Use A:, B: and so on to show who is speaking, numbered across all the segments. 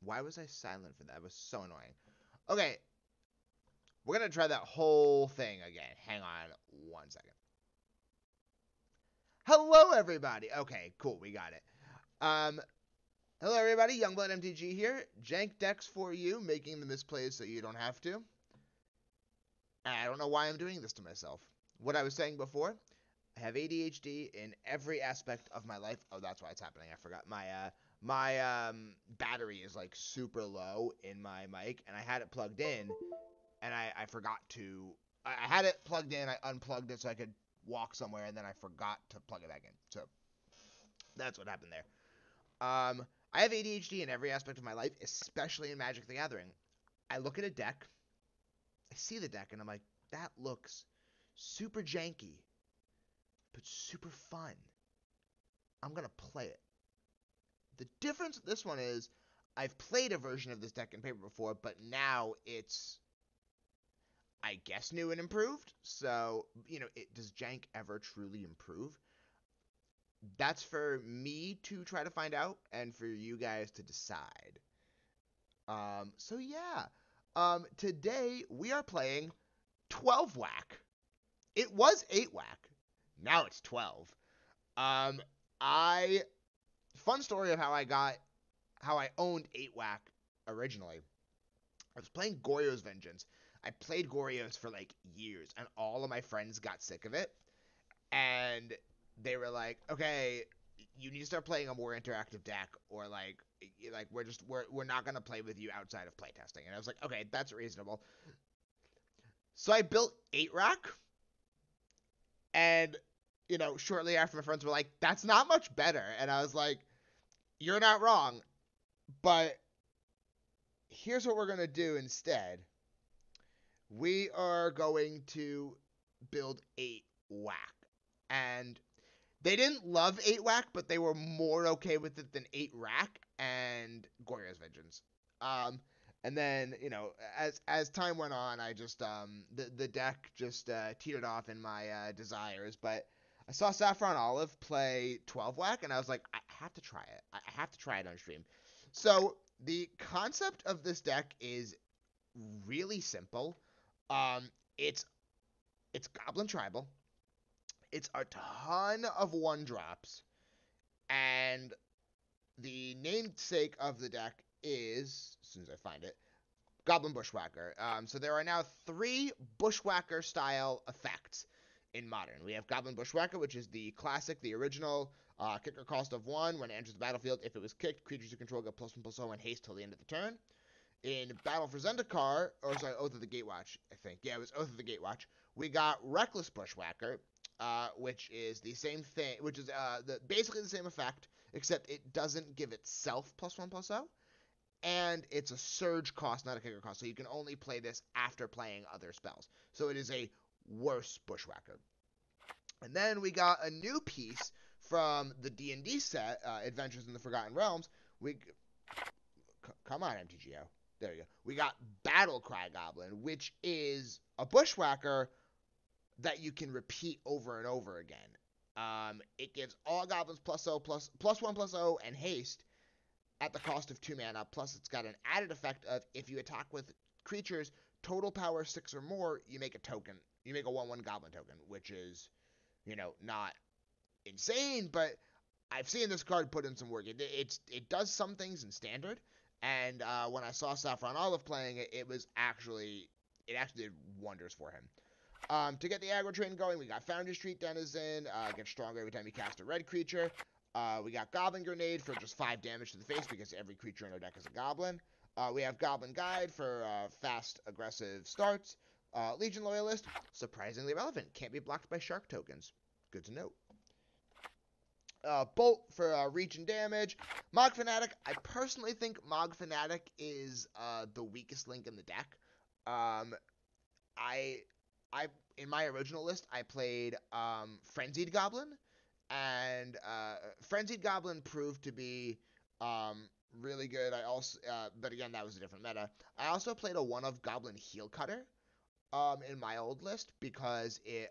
A: Why was I silent for that? It was so annoying. Okay, we're going to try that whole thing again. Hang on 1 second. Hello, everybody. Okay, cool. We got it. Hello, everybody. YoungbloodMTG here. Jank decks for you, making the misplays so you don't have to. And I don't know why I'm doing this to myself. What I was saying before, I have ADHD in every aspect of my life. Oh, that's why it's happening. I forgot. My battery is like super low in my mic, and I had it plugged in, and I forgot to. I had it plugged in. I unplugged it so I could walk somewhere, and then I forgot to plug it back in. So that's what happened there. I have ADHD in every aspect of my life, especially in Magic the Gathering. I look at a deck, I see the deck, and I'm like, that looks super janky, but super fun. I'm going to play it. The difference with this one is I've played a version of this deck in paper before, but now it's, I guess, new and improved. So, does jank ever truly improve? That's for me to try to find out and for you guys to decide. So yeah. Today we are playing 12 whack. It was 8 whack. Now it's 12. Fun story of how I owned 8 whack originally. I was playing Goryo's Vengeance. I played Goryo's for like years, and all of my friends got sick of it. And they were like, okay, you need to start playing a more interactive deck, or like we're not gonna play with you outside of playtesting. And I was like, okay, that's reasonable. So I built 8 rack, and shortly after, my friends were like, that's not much better. And I was like, you're not wrong, but here's what we're gonna do instead. We are going to build 8 whack, and they didn't love 8 whack, but they were more okay with it than 8 rack and Goryo's Vengeance. And then, as time went on, I just the deck just teetered off in my desires. But I saw Saffron Olive play 12 whack, and I was like, I have to try it. I have to try it on stream. So the concept of this deck is really simple. It's Goblin Tribal. It's a ton of 1-drops, and the namesake of the deck is, as soon as I find it, Goblin Bushwhacker. So there are now 3 Bushwhacker style effects in Modern. We have Goblin Bushwhacker, which is the classic, the original, kicker cost of 1. When it enters the battlefield, if it was kicked, creatures you control get +1/+0 and haste till the end of the turn. In Battle for Zendikar, or sorry, Oath of the Gatewatch, I think. Yeah, it was Oath of the Gatewatch. We got Reckless Bushwhacker, which is the same thing, which is basically the same effect, except it doesn't give itself +1/+0, and it's a surge cost, not a kicker cost, so you can only play this after playing other spells. So it is a worse Bushwhacker. And then we got a new piece from the D&D set, Adventures in the Forgotten Realms. Come on, MTGO. There you go. We got Battle Cry Goblin, which is a Bushwhacker that you can repeat over and over again. It gives all goblins +1/+0 and haste at the cost of 2 mana. Plus, it's got an added effect of if you attack with creatures total power 6 or more, you make a token. You make a 1/1 goblin token, which is, not insane, but I've seen this card put in some work. It does some things in standard. And when I saw Saffron Olive playing it, it actually did wonders for him. To get the aggro train going, we got Foundry Street Denizen, gets stronger every time you cast a red creature. We got Goblin Grenade for just 5 damage to the face because every creature in our deck is a goblin. We have Goblin Guide for fast, aggressive starts. Legion Loyalist, surprisingly relevant, can't be blocked by shark tokens. Good to know. Bolt for reach and damage. Mogg Fanatic. I personally think Mogg Fanatic is the weakest link in the deck. In my original list, I played Frenzied Goblin, and Frenzied Goblin proved to be really good. I also, but again, that was a different meta. I also played a 1-of Goblin Heel Cutter in my old list because it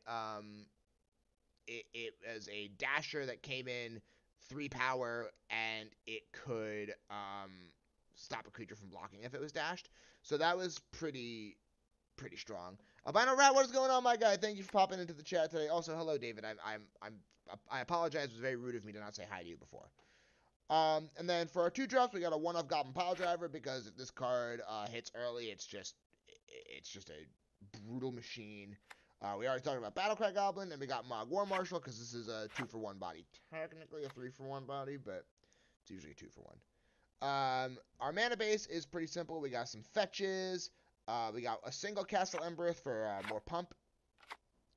A: was a dasher that came in 3 power, and it could stop a creature from blocking if it was dashed. So that was pretty strong. Albino Rat, what is going on, my guy? Thank you for popping into the chat today. Also, hello, David. I apologize. It was very rude of me to not say hi to you before. And then for our 2-drops, we got a 1-off Goblin Piledriver, because if this card hits early, it's just a brutal machine. We already talked about Battle Cry Goblin, and we got Mogg War Marshal, because this is a 2-for-1 body. Technically a 3-for-1 body, but it's usually a 2-for-1. Our mana base is pretty simple. We got some fetches. We got a single Castle Embereth for more pump.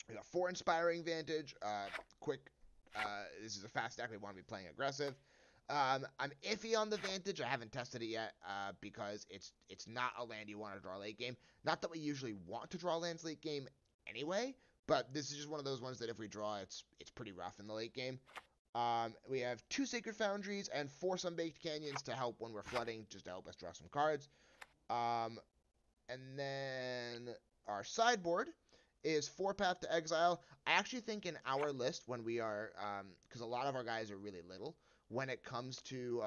A: We got 4 Inspiring Vantage. Quick. This is a fast deck. We want to be playing aggressive. I'm iffy on the Vantage. I haven't tested it yet because it's not a land you want to draw late game. Not that we usually want to draw lands late game anyway, but this is just one of those ones that if we draw, it's pretty rough in the late game. We have 2 Sacred Foundries and 4 Sunbaked Canyons to help when we're flooding, just to help us draw some cards. And then our sideboard is 4 Path to Exile. I actually think in our list, when we are, because a lot of our guys are really little, when it comes to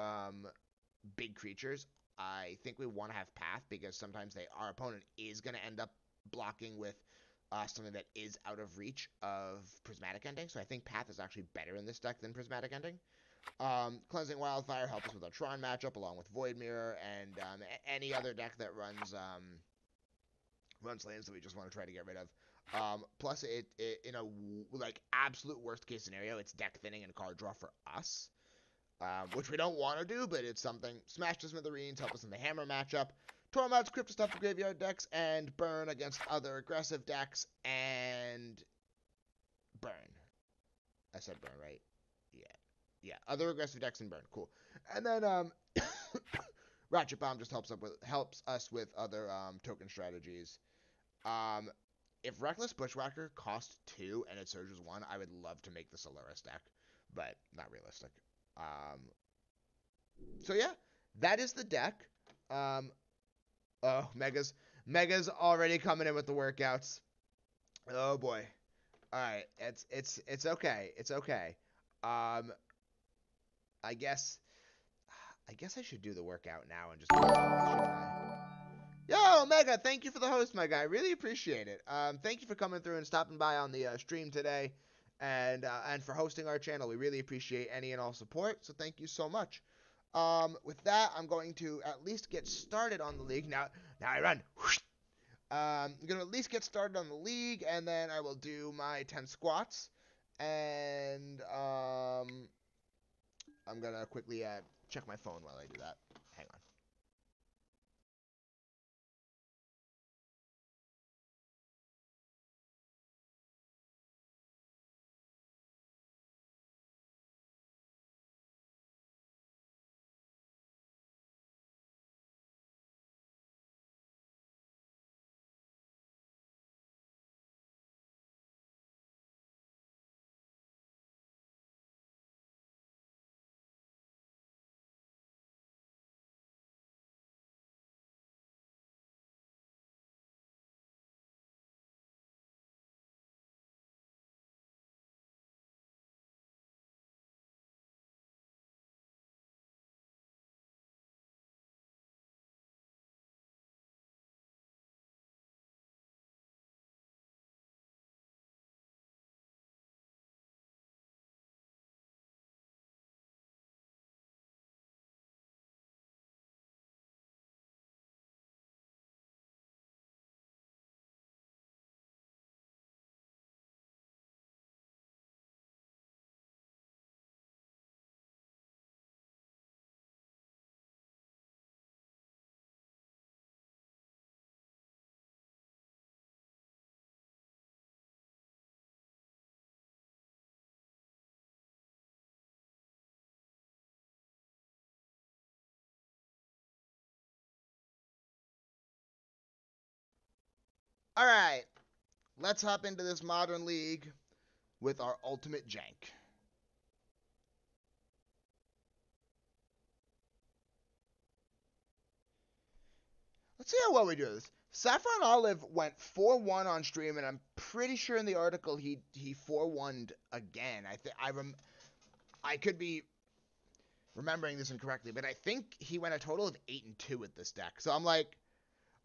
A: big creatures, I think we want to have Path, because sometimes our opponent is going to end up blocking with something that is out of reach of Prismatic Ending. So I think Path is actually better in this deck than Prismatic Ending. Cleansing Wildfire helps us with our Tron matchup, along with Void Mirror, and any other deck that runs lands that we just want to try to get rid of. Plus, it in a absolute worst case scenario, it's deck thinning and card draw for us. Which we don't want to do, but it's something. Smash to Smithereens, help us in the Hammer matchup. Tormod's Crypt stuff for graveyard decks, and burn against other aggressive decks, and burn. I said burn, right? Yeah. Other aggressive decks and burn. Cool. And then Ratchet Bomb just helps us with other token strategies. If Reckless Bushwhacker cost 2 and it surges 1, I would love to make this a Lurrus deck, but not realistic. So yeah, that is the deck. Oh, Mega's already coming in with the workouts. Oh boy. All right, it's okay. It's okay. I guess I should do the workout now and just, shouldn't I? Yo, Mega, thank you for the host, my guy. Really appreciate it. Thank you for coming through and stopping by on the stream today. And for hosting our channel. We really appreciate any and all support, so thank you so much. With that, I'm going to at least get started on the league. Now I run. I'm going to at least get started on the league, and then I will do my 10 squats. And I'm going to quickly check my phone while I do that. Hang on. All right, let's hop into this Modern League with our ultimate jank. Let's see how well we do this. Saffron Olive went 4-1 on stream, and I'm pretty sure in the article he 4-1'd again. I could be remembering this incorrectly, but I think he went a total of 8-2 with this deck. So I'm like,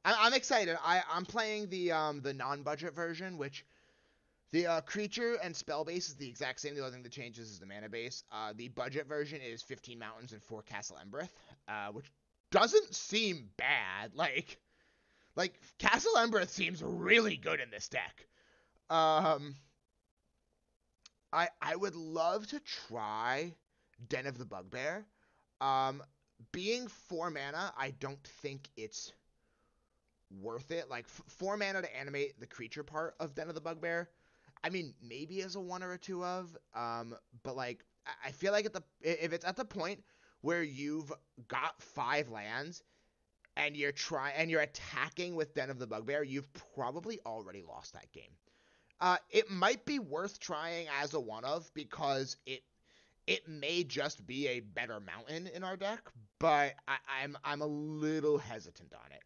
A: I'm excited. I'm playing the non-budget version, which the creature and spell base is the exact same. The only thing that changes is the mana base. The budget version is 15 mountains and 4 Castle Embereth, which doesn't seem bad. Like Castle Embereth seems really good in this deck. I would love to try Den of the Bugbear. Being 4 mana, I don't think it's worth it. Like 4 mana to animate the creature part of Den of the Bugbear. I mean, maybe as a 1 or a 2 of, but like I feel like if it's at the point where you've got 5 lands and you're attacking with Den of the Bugbear, you've probably already lost that game. It might be worth trying as a 1 of because it may just be a better mountain in our deck, but I'm a little hesitant on it.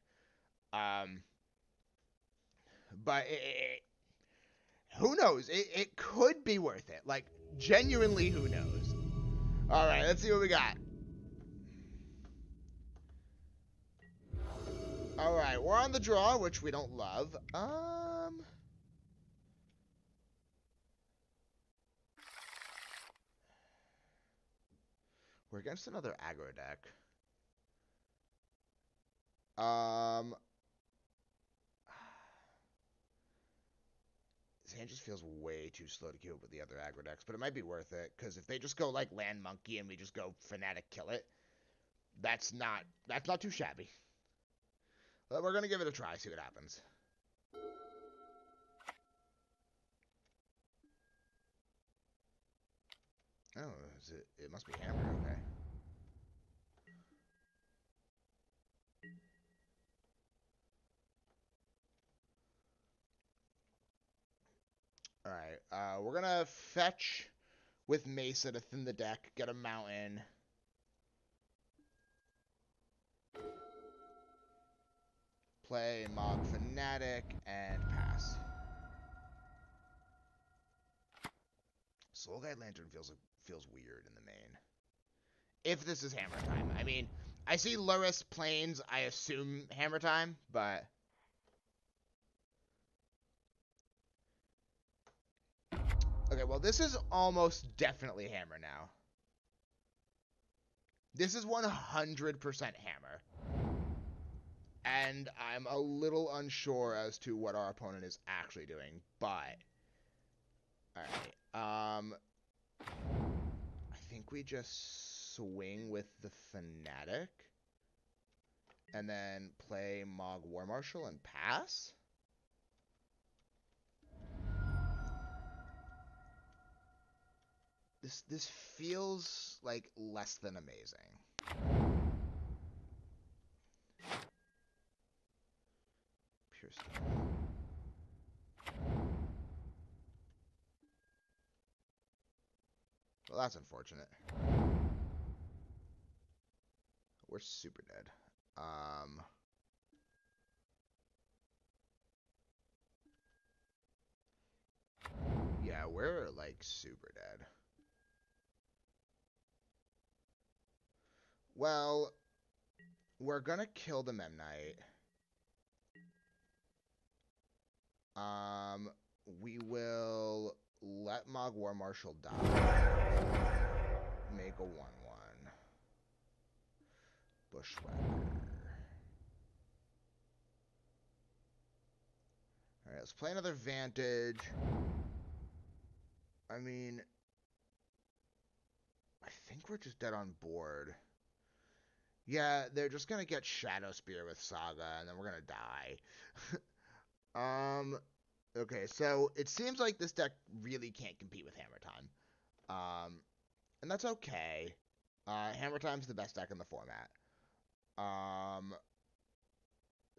A: But who knows? It could be worth it. Like, genuinely, who knows? All right, let's see what we got. All right, we're on the draw, which we don't love. We're against another aggro deck. This hand just feels way too slow to keep up with the other aggro decks, but it might be worth it, because if they just go, like, Land Monkey and we just go Fanatic Kill It, that's not too shabby. But we're going to give it a try, see what happens. Oh, it must be Hammer, okay. Alright, we're gonna fetch with Mesa to thin the deck, get a mountain. Play Mogg Fanatic, and pass. Soul Guide Lantern feels weird in the main. If this is Hammer time. I mean, I see Luris Plains, I assume Hammer time, but... Okay, well, this is almost definitely Hammer now. This is 100% Hammer. And I'm a little unsure as to what our opponent is actually doing, but... Alright, I think we just swing with the Fanatic. And then play Mogg War Marshal and pass? This feels like less than amazing. PUREST. Well, that's unfortunate. We're super dead. Yeah, we're like super dead. Well, we're gonna kill the Memnite. We will let Mogg War Marshal die. Make a 1/1. Bushwhacker. Alright, let's play another Vantage. I mean, I think we're just dead on board. Yeah, they're just gonna get Shadow Spear with Saga, and then we're gonna die. Okay, so it seems like this deck really can't compete with Hammer Time. And that's okay. Hammer Time's the best deck in the format.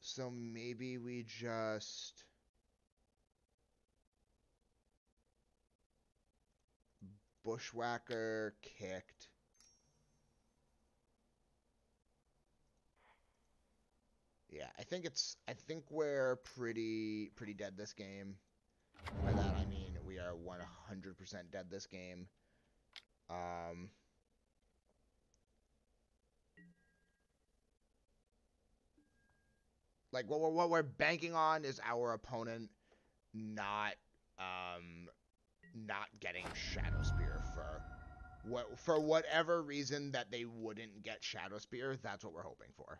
A: So maybe we just... Bushwhacker, kicked. Yeah, I think we're pretty dead this game. By that I mean we are 100% dead this game. Like what we're banking on is our opponent not getting Shadow Spear for whatever reason that they wouldn't get Shadow Spear. That's what we're hoping for.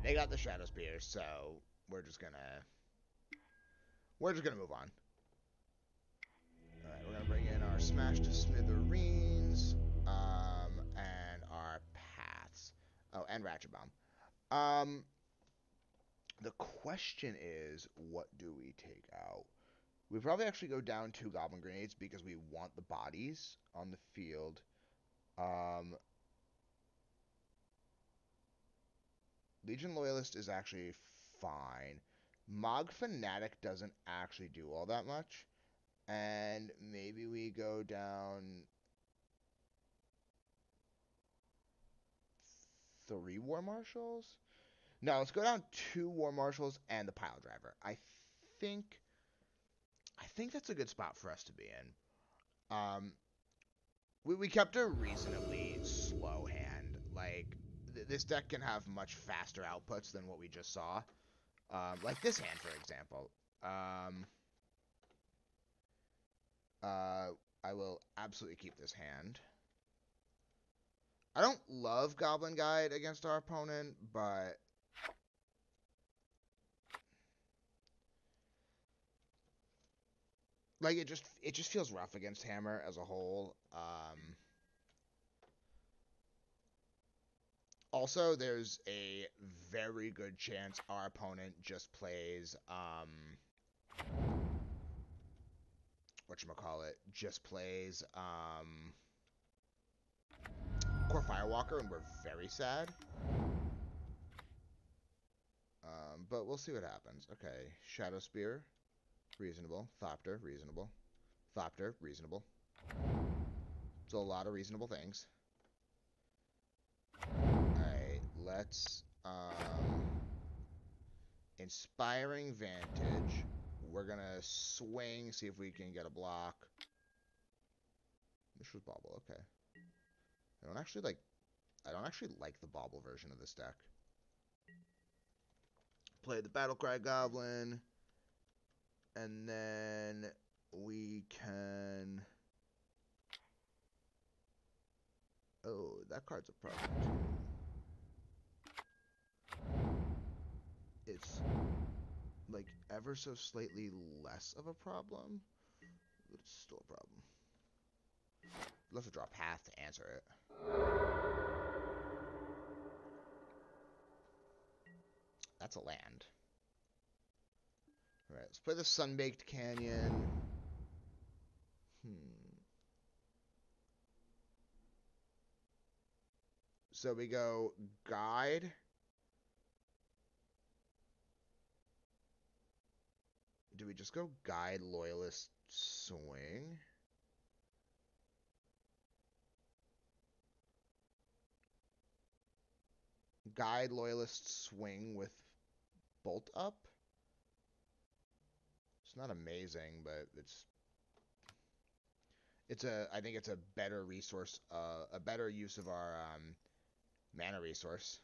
A: They got the Shadow Spear, so we're just gonna move on. All right, we're gonna bring in our Smash to Smithereens, and our Paths. Oh, and Ratchet Bomb. The question is, what do we take out? We probably actually go down 2 Goblin Grenades because we want the bodies on the field. Legion Loyalist is actually fine. Mogg Fanatic doesn't actually do all that much. And maybe we go down 3 War Marshals? No, let's go down 2 War Marshals and the Piledriver. I think that's a good spot for us to be in. We kept a reasonably slow hand. Like, this deck can have much faster outputs than what we just saw. Like this hand, for example. I will absolutely keep this hand. I don't love Goblin Guide against our opponent, but like it just feels rough against Hammer as a whole. Also, there's a very good chance our opponent just plays whatchamacallit, just plays Core Firewalker, and we're very sad. But we'll see what happens. Okay, Shadow Spear, reasonable. Thopter, reasonable. Thopter, reasonable. So a lot of reasonable things. Alright, let's Inspiring Vantage. We're gonna swing, see if we can get a block. This was Bauble, okay. I don't actually like the Bauble version of this deck. Play the Battle Cry Goblin, and then we can. Oh, that card's a problem too. It's like ever so slightly less of a problem, but it's still a problem. We'll have to draw Path to answer it. That's a land. Alright, let's play the Sunbaked Canyon. So we go Guide. Do we just go Guide, Loyalist, Swing? Guide, Loyalist, Swing with Bolt Up? It's not amazing, but I think it's a better resource, a better use of our mana resource.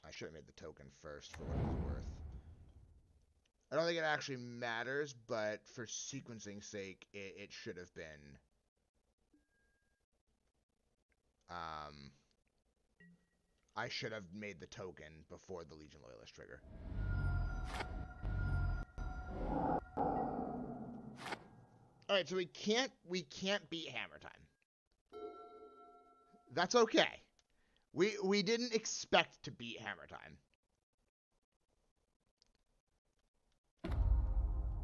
A: I should have made the token first for what it was worth. I don't think it actually matters, but for sequencing sake, it should have been. I should have made the token before the Legion Loyalist trigger. All right, so we can't beat Hammer Time. That's okay. We didn't expect to beat Hammer Time.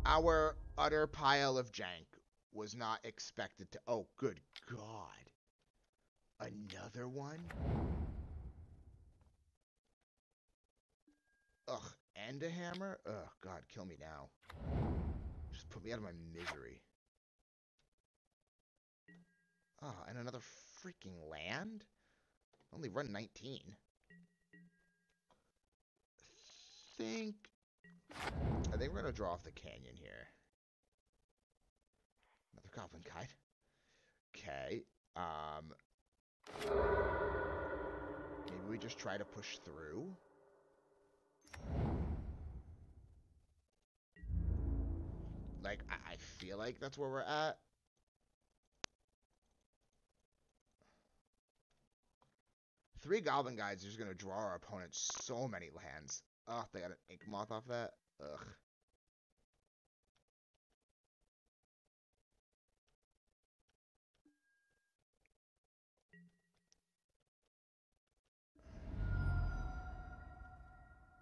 A: Our utter pile of jank was not expected to. Oh, good God. Another one? Ugh, and a hammer? Ugh, God, kill me now. Just put me out of my misery. Oh, and another freaking land? Only run 19. I think we're gonna draw off the canyon here. Another Goblin Guide. Okay. Maybe we just try to push through. Like, I feel like that's where we're at. Three Goblin Guides are just gonna draw our opponent so many lands. Oh, they got an Ink Moth off that. Ugh.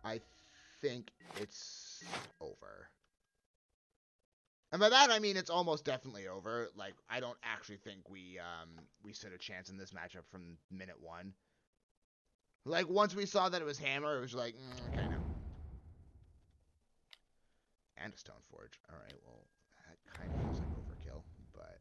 A: I think it's over. And by that I mean it's almost definitely over. Like, I don't actually think we stood a chance in this matchup from minute one. Like, once we saw that it was hammer, it was like, okay, no. And a Stoneforge. Alright, well, that kind of feels like overkill, but...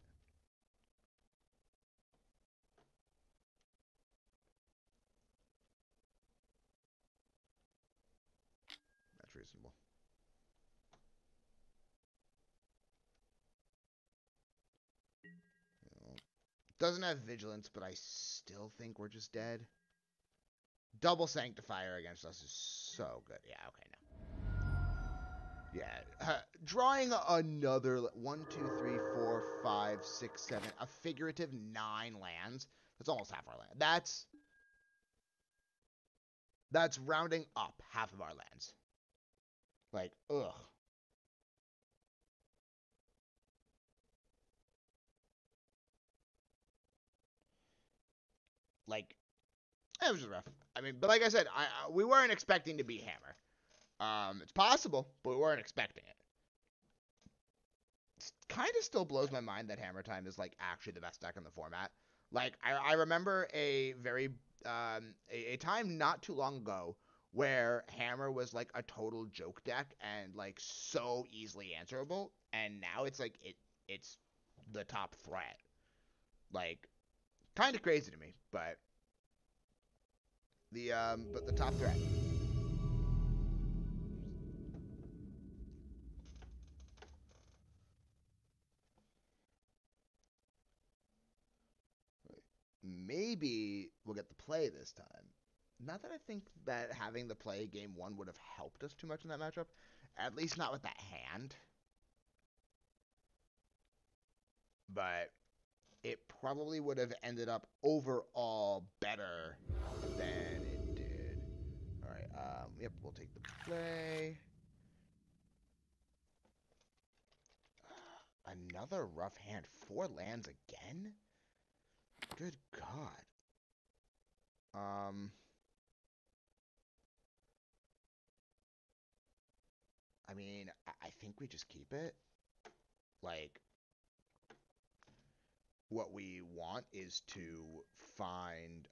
A: that's reasonable. Doesn't have Vigilance, but I still think we're just dead. Double Sanctifier against us is so good. Yeah, okay, no. Yeah, drawing another 1, 2, 3, 4, 5, 6, 7, a figurative 9 lands. That's almost half our land. That's rounding up half of our lands. Like, ugh. Like, it was just rough. I mean, but like I said, we weren't expecting to beat hammer. It's possible, but we weren't expecting it. It kind of still blows my mind that Hammer Time is, like, actually the best deck in the format. Like, I remember a very, a time not too long ago where Hammer was, like, a total joke deck and, like, so easily answerable, and now it's, like, it's the top threat. Like, kind of crazy to me, but the top threat. Maybe we'll get the play this time. Not that I think that having the play game 1 would have helped us too much in that matchup. At least not with that hand. But it probably would have ended up overall better than it did. Alright, yep, we'll take the play. Another rough hand. 4 lands again? Good God. I mean, I think we just keep it. Like, what we want is to find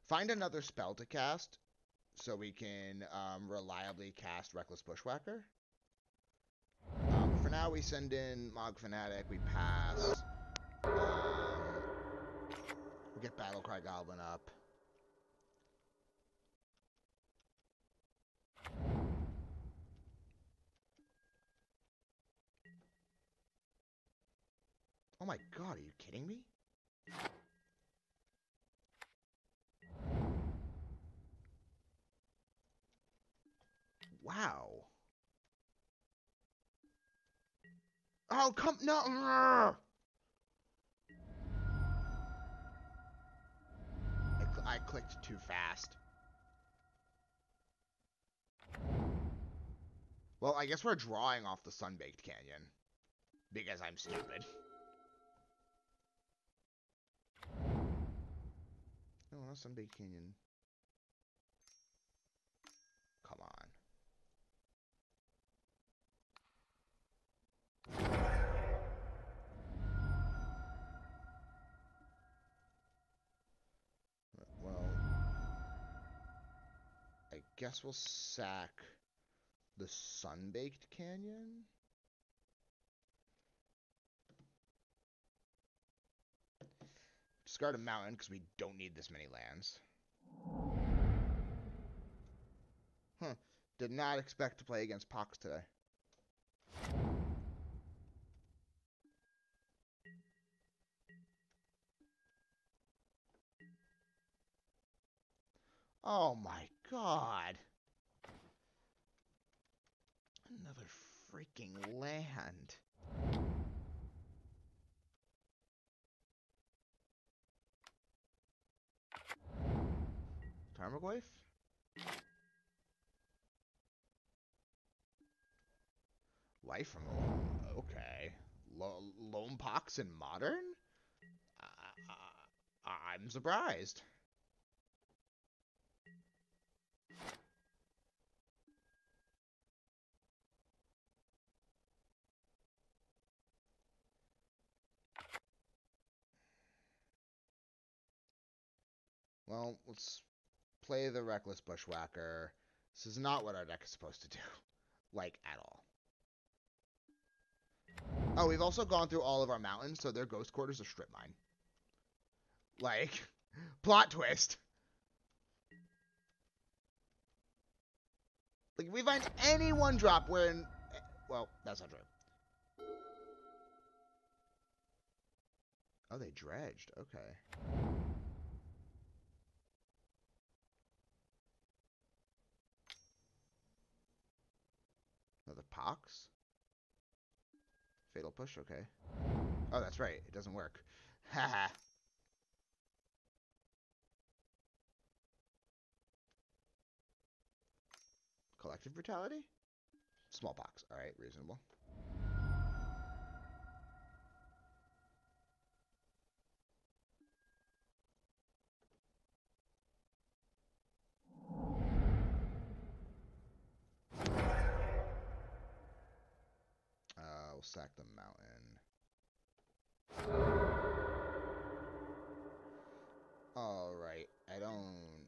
A: another spell to cast so we can reliably cast Reckless Bushwhacker. But for now, we send in Mogg Fanatic, we pass. We get Battle Cry Goblin up. Oh my God, are you kidding me? Wow. Oh, come, no. I clicked too fast. Well, I guess we're drawing off the Sunbaked Canyon. Because I'm stupid. No, not Sunbaked Canyon. Come on. Well, I guess we'll sack the Sunbaked Canyon. Discard a mountain because we don't need this many lands. Huh. Did not expect to play against Pox today. Oh my god. Another freaking land. Tarmogoyf? Life from the Loam. Okay. Loam Pox in Modern? I'm surprised. Well, let's play the Reckless Bushwhacker. This is not what our deck is supposed to do. Like, at all. Oh, we've also gone through all of our mountains, so their Ghost Quarters are strip mine. Like, plot twist. Like, if we find any one drop where in... Well, that's not true. Oh, they dredged. Okay. Another Pox? Fatal Push, okay. Oh, that's right. It doesn't work. Haha. Collective Brutality? Smallpox. Alright, reasonable. We'll sack the mountain. Alright, I don't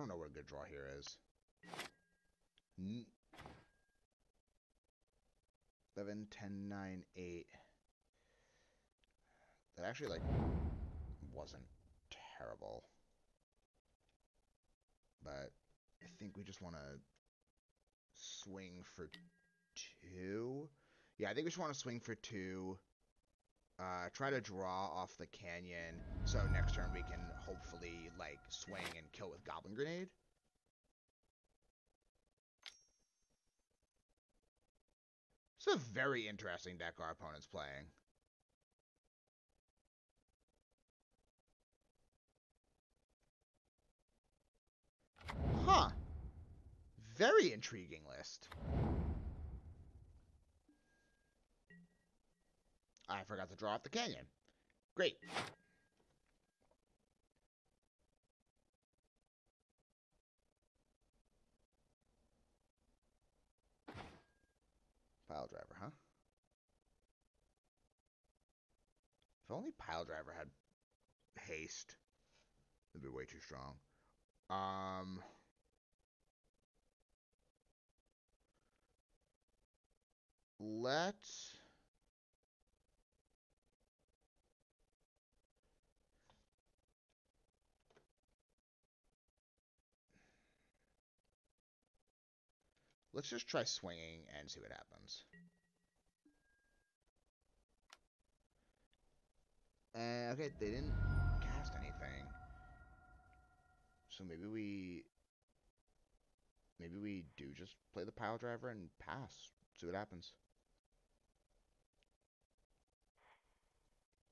A: know what a good draw here is. 11, 10, 9, 8. That actually, like, wasn't terrible. But I think we just want to swing for 2. Yeah, I think we just want to swing for 2. Try to draw off the canyon, so next turn we can hopefully, like, swing and kill with Goblin Grenade. It's a very interesting deck our opponent's playing. Huh. Very intriguing list. I forgot to draw off the canyon. Great. Piledriver, huh? If only Piledriver had haste. It'd be way too strong. Let's just try swinging and see what happens. Okay, they didn't cast anything. So maybe we do just play the Piledriver and pass. See what happens.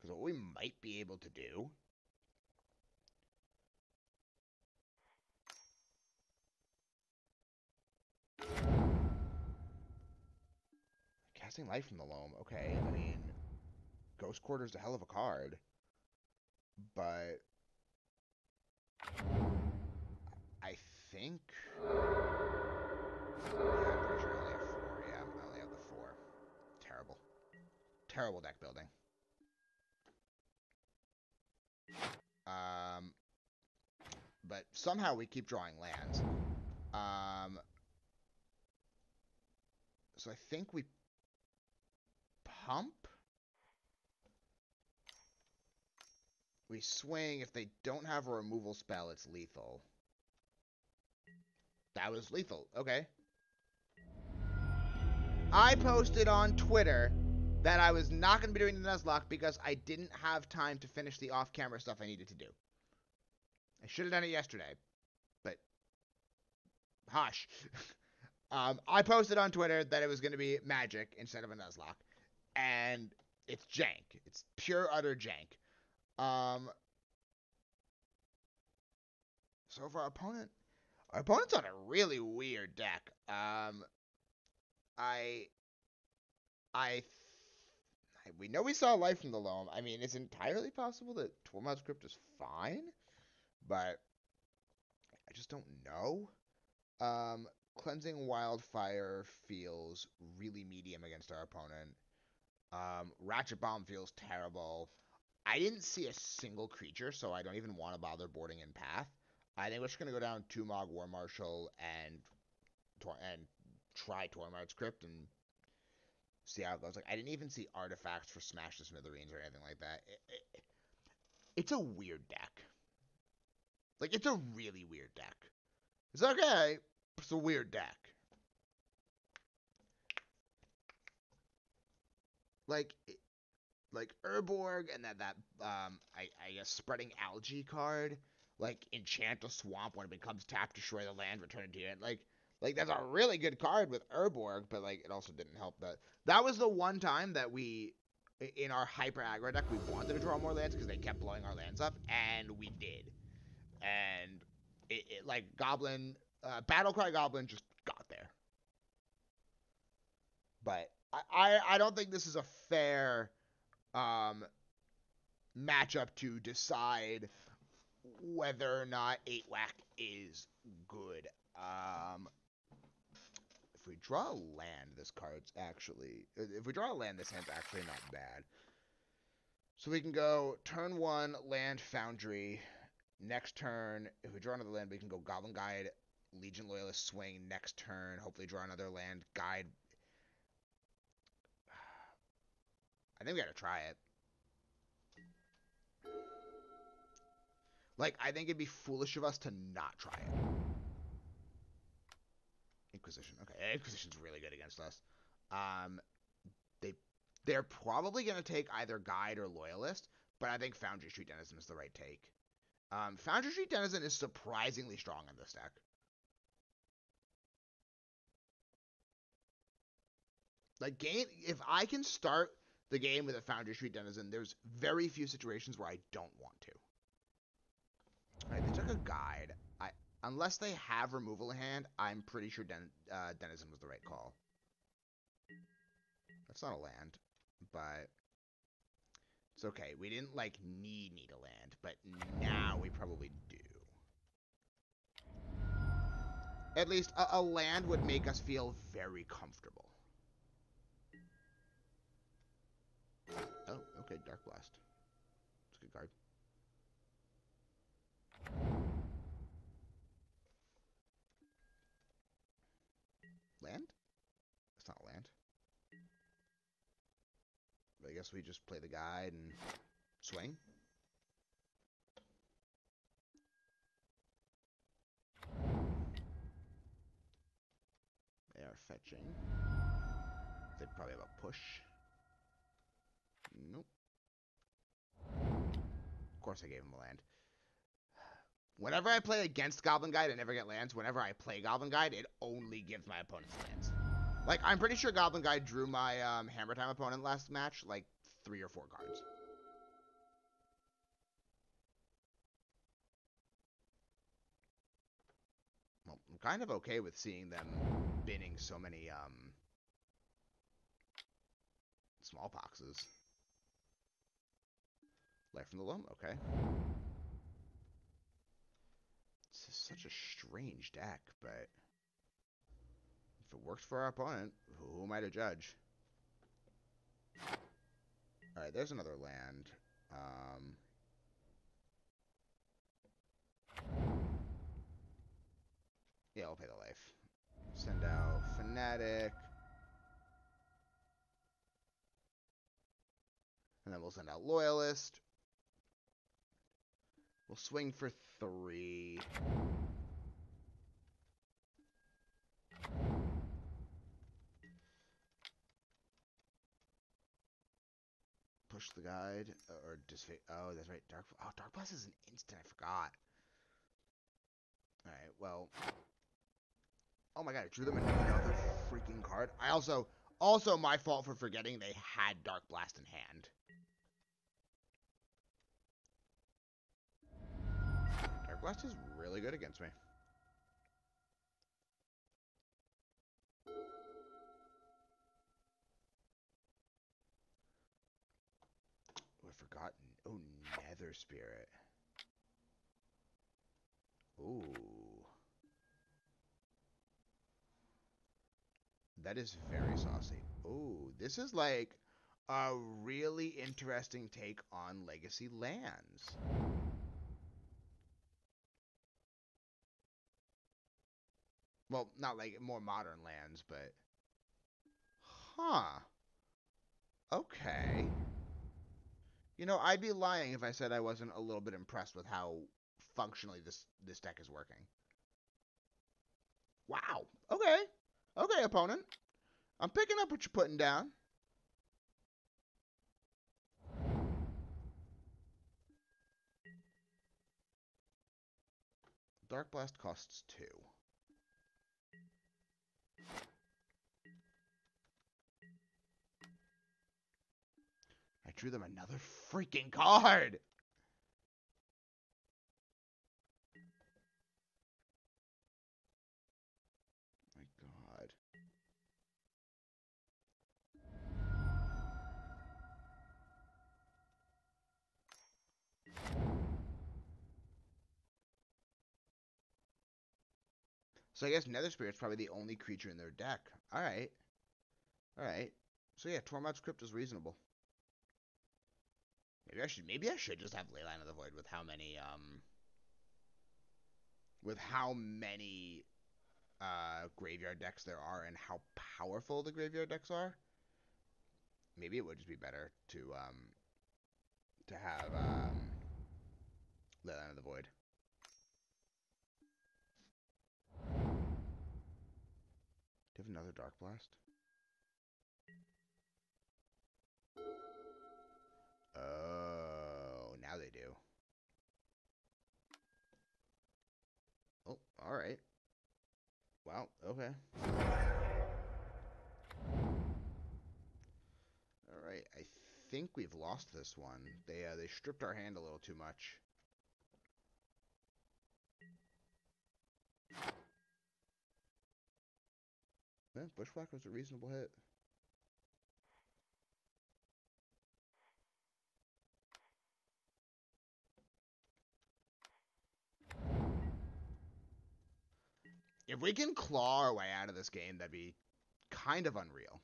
A: Because what we might be able to do casting Life from the Loam. Okay, I mean, Ghost Quarter's a hell of a card. But I think... Yeah, I'm pretty sure I only have 4. Yeah, I only have the 4. Terrible. Terrible deck building. but somehow we keep drawing lands. So I think we pump. We swing. If they don't have a removal spell, it's lethal. That was lethal. Okay. I posted on Twitter that I was not going to be doing the Nuzlocke because I didn't have time to finish the off-camera stuff I needed to do. I should have done it yesterday, but hush. I posted on Twitter that it was going to be Magic instead of a Nuzlocke, and it's jank. It's pure, utter jank. So for our opponent's on a really weird deck. We know we saw Life from the Loam. I mean, it's entirely possible that Tormod's Crypt is fine, but I just don't know. Cleansing Wildfire feels really medium against our opponent. Ratchet Bomb feels terrible. I didn't see a single creature, so I don't even want to bother boarding in Path. I think we're just going to go down to Mogg War Marshal and try Tormod's Crypt and see how it goes. Like, I didn't even see artifacts for Smash the Smithereens or anything like that. It's a weird deck. Like, it's a really weird deck. It's okay. It's a weird deck. Like Urborg and that I guess Spreading Algae card. Like, enchant a swamp when it becomes tap, destroy the land, return it to it. Like that's a really good card with Urborg, but like it also didn't help that was the one time that we, in our hyper aggro deck, we wanted to draw more lands because they kept blowing our lands up, and we did. And it like Goblin, Battle Cry Goblin just got there. But I don't think this is a fair matchup to decide whether or not 8-whack is good. If we draw a land, this card's actually... If we draw a land, this hand's actually not bad. So we can go turn 1, land Foundry. Next turn, if we draw another land, we can go Goblin Guide, Legion Loyalist, swing. Next turn, hopefully draw another land, Guide. I think we gotta try it. Like, I think it'd be foolish of us to not try it. Inquisition. Okay, Inquisition's really good against us. They're probably going to take either Guide or Loyalist, but I think Foundry Street Denizen is the right take. Foundry Street Denizen is surprisingly strong in this deck. Like, if I can start the game with a Foundry Street Denizen, there's very few situations where I don't want to. Alright, they took a Guide. Unless they have removal in hand, I'm pretty sure Denizen was the right call. That's not a land, but it's okay. We didn't, like, need a land, but now we probably do. At least a land would make us feel very comfortable. Oh, okay, Dark Blast. It's a good card. Land? That's not a land. But I guess we just play the Guide and swing. They are fetching. They probably have a push. Nope. Of course I gave him a land. Whenever I play against Goblin Guide, I never get lands. Whenever I play Goblin Guide, it only gives my opponents lands. Like, I'm pretty sure Goblin Guide drew my Hammer Time opponent last match, like, 3 or 4 cards. Well, I'm kind of okay with seeing them binning so many smallpoxes. Life from the Loam, okay. This is such a strange deck, but if it works for our opponent, who am I to judge? Alright, there's another land. Yeah, I'll pay the life. Send out Fanatic. And then we'll send out Loyalist. We'll swing for 3. Push the guide. Or disfigure. Oh, that's right. Dark Blast is an instant. I forgot. Alright, well. Oh my god, I drew them another freaking card. I also my fault for forgetting they had Dark Blast in hand. Dark Blast is really good against me. Oh, I forgot. Oh, Nether Spirit. Ooh. That is very saucy. Ooh, this is like a really interesting take on Legacy lands. Well, not like more modern lands, but... Huh. Okay. You know, I'd be lying if I said I wasn't a little bit impressed with how functionally this deck is working. Wow. Okay. Okay, opponent. I'm picking up what you're putting down. Dark Blast costs 2. I drew them another freaking card! My god. So I guess Nether Spirit's probably the only creature in their deck. Alright. Alright. So yeah, Tormod's Crypt is reasonable. Maybe I should just have Leyline of the Void with how many graveyard decks there are and how powerful the graveyard decks are. Maybe it would just be better to have Leyline of the Void. Do you have another Dark Blast? Oh, now they do. Oh, alright. Wow, okay. Alright, I think we've lost this one. They stripped our hand a little too much. Yeah, Bushwhacker's a reasonable hit. If we can claw our way out of this game, that'd be kind of unreal.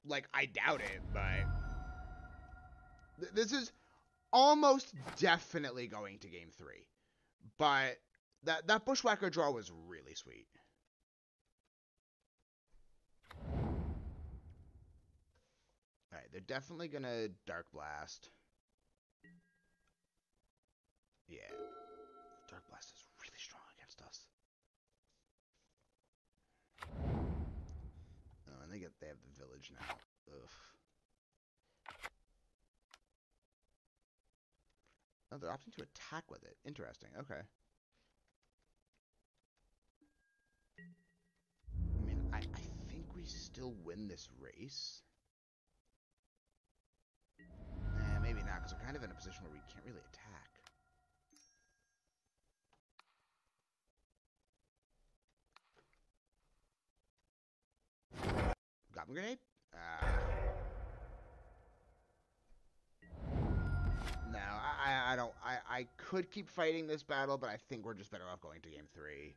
A: Like, I doubt it, but... This is almost definitely going to Game 3. But that Bushwhacker draw was really sweet. Alright, they're definitely gonna Dark Blast. Yeah. Dark Blast is really strong against us. Oh, and they have the village now. Ugh. Oh, they're opting to attack with it. Interesting. Okay. I mean, I think we still win this race. Maybe not, because we're kind of in a position where we can't really attack. Goblin Grenade? No, I don't. I could keep fighting this battle, but I think we're just better off going to Game 3.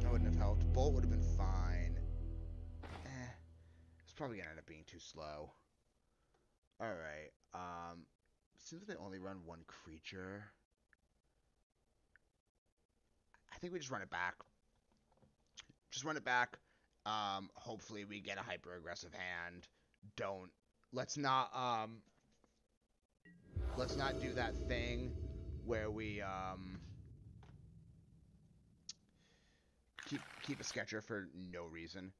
A: That wouldn't have helped. Bolt would have been fine. It's probably gonna end up being too slow. Alright, since they only run one creature, I think we just run it back. Just run it back. Hopefully we get a hyper-aggressive hand. Let's not do that thing where we, keep a Sketcher for no reason.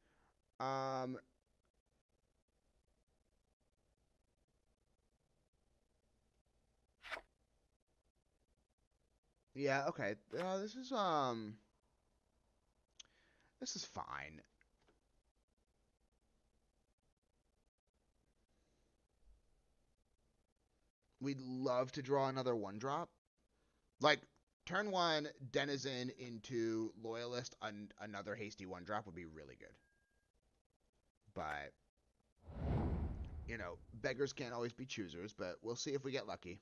A: Yeah, okay. This is fine. We'd love to draw another 1-drop. Like, turn 1, Denizen into Loyalist, another hasty 1-drop would be really good. But, you know, beggars can't always be choosers, but we'll see if we get lucky.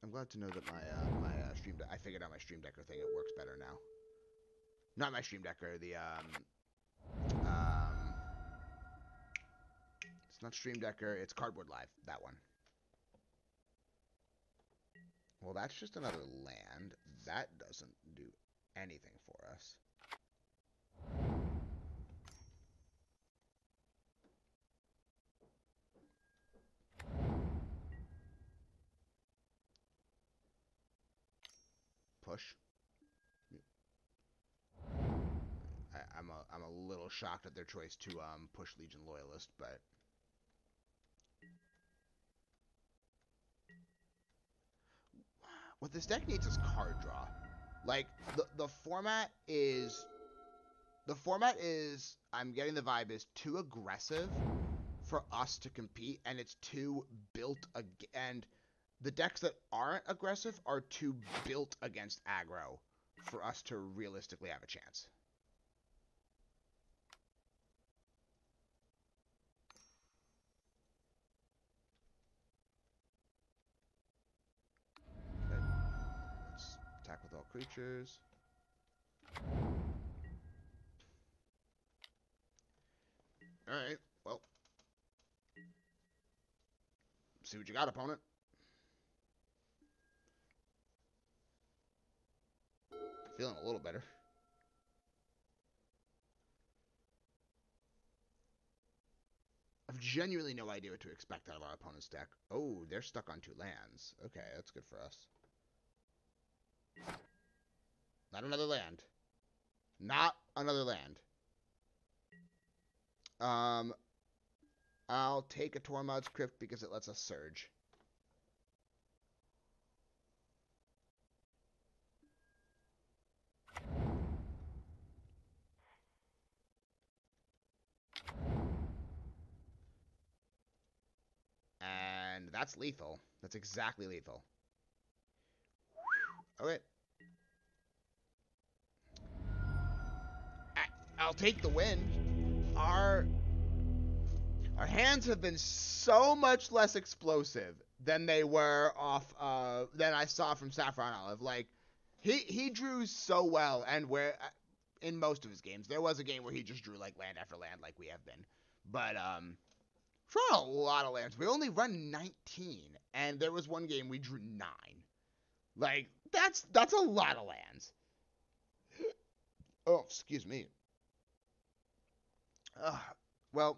A: I'm glad to know that my Stream Deck, I figured out my Stream Decker thing, it works better now. Not my Stream Decker, the, it's not Stream Decker, it's Cardboard Live, that one. Well, that's just another land. That doesn't do anything for us. Push. I'm a little shocked at their choice to push Legion Loyalist, but what this deck needs is card draw. Like the format is I'm getting the vibe is too aggressive for us to compete, and it's too built and the decks that aren't aggressive are too built against aggro for us to realistically have a chance. Okay. Let's attack with all creatures. Alright, well. See what you got, opponent. Feeling a little better. I've genuinely no idea what to expect out of our opponent's deck. Oh, they're stuck on 2 lands. Okay, that's good for us. Not another land. Not another land. I'll take a Tormod's Crypt because it lets us surge. And that's lethal. That's exactly lethal. Okay. I'll take the win. Our hands have been so much less explosive than they were off than I saw from Saffron Olive. Like he drew so well, and where in most of his games there was a game where he just drew like land after land like we have been, but draw a lot of lands. We only run 19, and there was one game we drew 9. Like that's a lot of lands. Oh, excuse me. Well,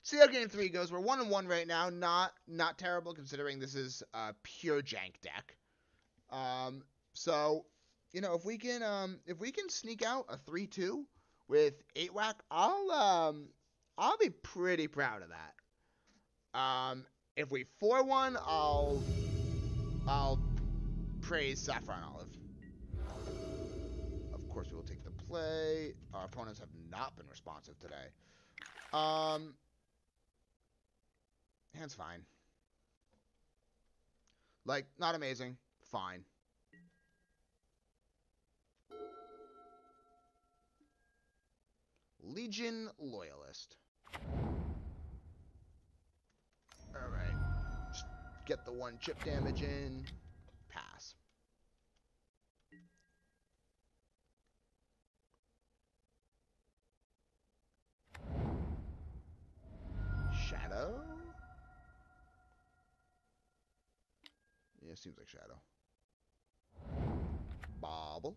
A: see how game 3 goes. We're 1-1 right now. Not terrible considering this is a pure jank deck. So, you know, if we can sneak out a 3-2 with 8 whack, I'll be pretty proud of that. If we 4-1, I'll praise Saffron Olive. Of course, we will take the play. Our opponents have not been responsive today. Hand's fine. Like, not amazing. Fine. Legion Loyalist. Alright. Just get the 1 chip damage in. Pass. This seems like shadow. Bobble.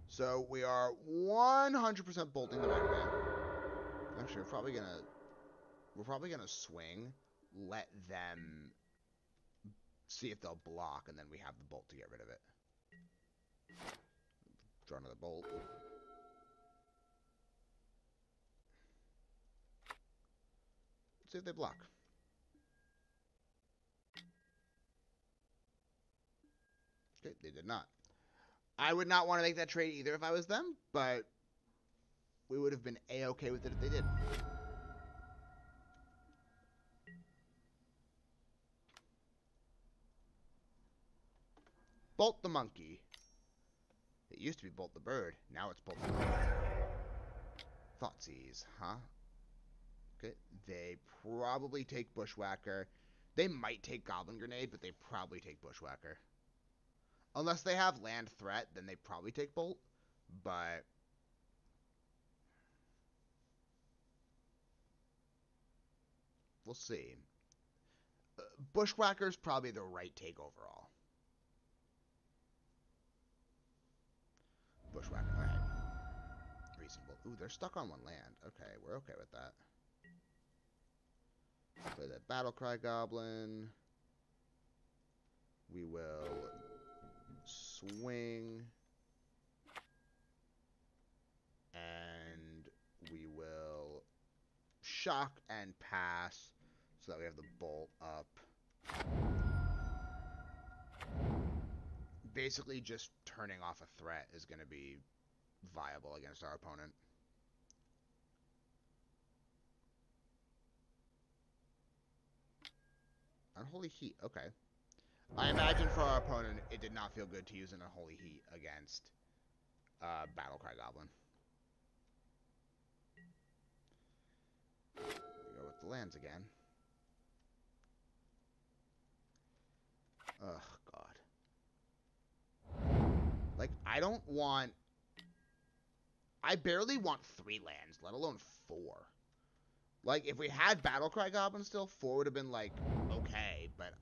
A: So we are 100% bolting the Mega Man. Actually, we're probably gonna swing, let them see if they'll block, and then we have the bolt to get rid of it. Draw another bolt. Let's see if they block. Okay, they did not. I would not want to make that trade either if I was them, but we would have been A-okay with it if they did. Bolt the monkey. It used to be Bolt the bird. Now it's Bolt the monkey. Thoughtseize, huh? Okay, they probably take Bushwhacker. They might take Goblin Grenade, but they probably take Bushwhacker. Unless they have land threat, then they probably take Bolt. But we'll see. Bushwhacker's probably the right take overall. Bushwhacker, alright. Reasonable. Ooh, they're stuck on one land. Okay, we're okay with that. Play that Battle Cry Goblin. We will swing. And we will shock and pass so that we have the bolt up. Basically, just turning off a threat is going to be viable against our opponent. Unholy Heat, okay. I imagine for our opponent, it did not feel good to use an Unholy Heat against Battle Cry Goblin. We go with the lands again. Ugh, God. Like, I don't want... I barely want 3 lands, let alone 4. Like, if we had Battle Cry Goblin still, 4 would have been, like, okay, but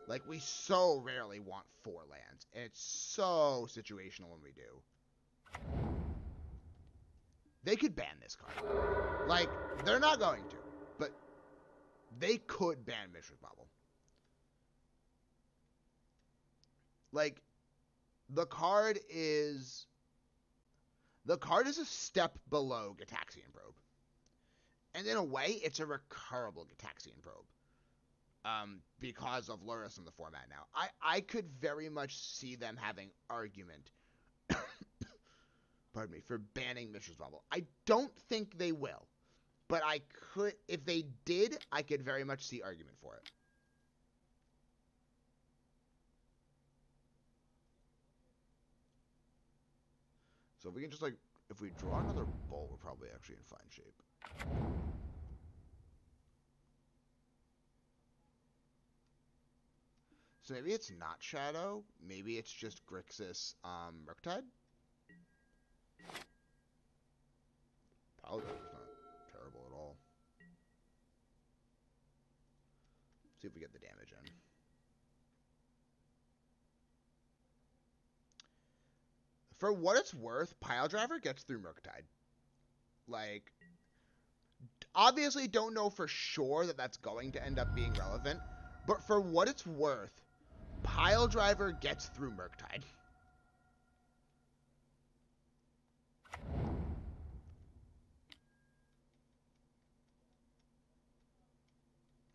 A: like, we so rarely want 4 lands, and it's so situational when we do. They could ban this card. Like, they're not going to, but they could ban Mishra's Bauble. Like, the card is a step below Gitaxian Probe. And in a way, it's a recurable Gitaxian Probe. Because of Lurrus in the format now. I could very much see them having argument pardon me, for banning Mishra's Bauble. I don't think they will. But I could, if they did, I could very much see argument for it. So if we can just, like, if we draw another bolt, we're probably actually in fine shape. So maybe it's not Shadow. Maybe it's just Grixis Murktide. Piledriver's not terrible at all. See if we get the damage in. For what it's worth, Piledriver gets through Murktide. Like, obviously don't know for sure that that's going to end up being relevant, but for what it's worth, Piledriver gets through Murktide.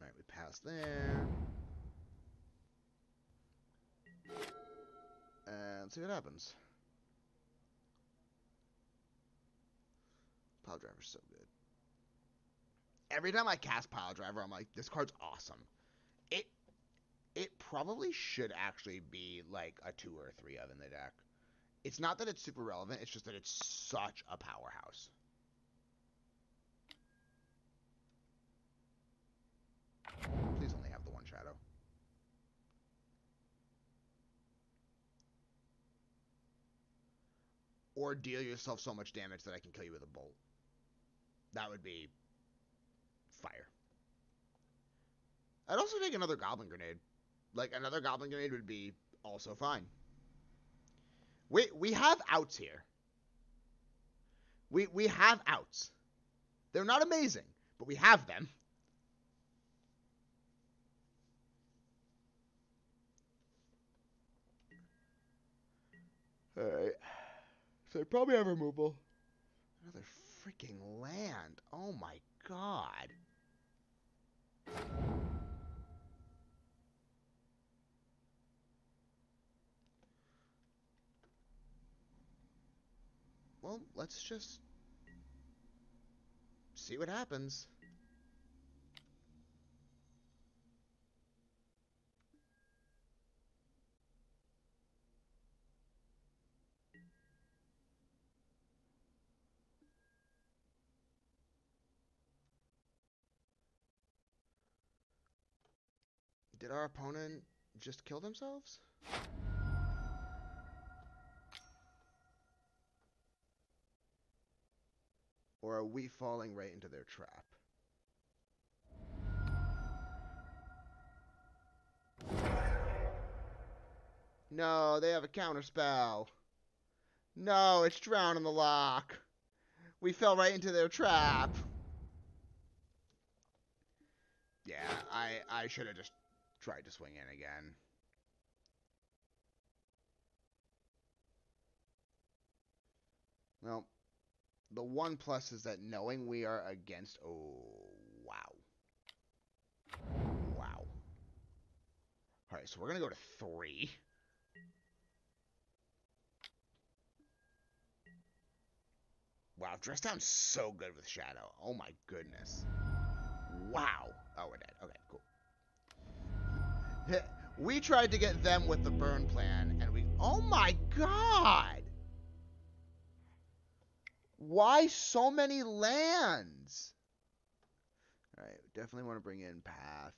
A: Alright, we pass there. And let's see what happens. Piledriver's so good. Every time I cast Piledriver, I'm like, this card's awesome. It probably should actually be like a 2 or a 3 of in the deck. It's not that it's super relevant, it's just that it's such a powerhouse. Please only have the 1 shadow. Or deal yourself so much damage that I can kill you with a bolt. That would be fire. I'd also take another Goblin Grenade. Like, another Goblin Grenade would be also fine. We have outs here. We have outs. They're not amazing, but we have them. Alright. So I probably have removal. Another freaking land. Oh my god. Well, let's just see what happens. Did our opponent just kill themselves? Or are we falling right into their trap? No, they have a counterspell. No, it's Drown in the Lock. We fell right into their trap. Yeah, I should have just tried to swing in again. Well, the one plus is that knowing we are against... Oh, wow. Wow. Alright, so we're going to go to 3. Wow, Dress Down's so good with Shadow. Oh my goodness. Wow. Oh, we're dead. Okay, cool. We tried to get them with the burn plan, and we... Oh my god! Why so many lands? Alright, definitely want to bring in Path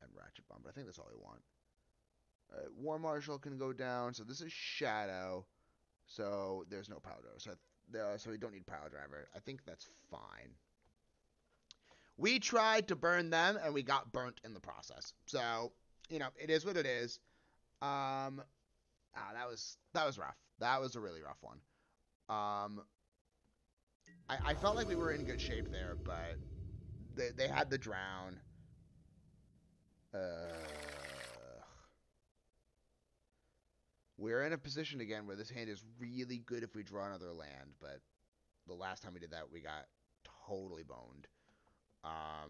A: and Ratchet Bomb, but I think that's all we want. Alright, War Marshal can go down, so this is Shadow, so there's no Piledriver, so we don't need Piledriver. I think that's fine. We tried to burn them, and we got burnt in the process. So, you know, it is what it is. That was rough. That was a really rough one. I felt like we were in good shape there, but they had the drown. We're in a position again where this hand is really good if we draw another land, but the last time we did that, we got totally boned. I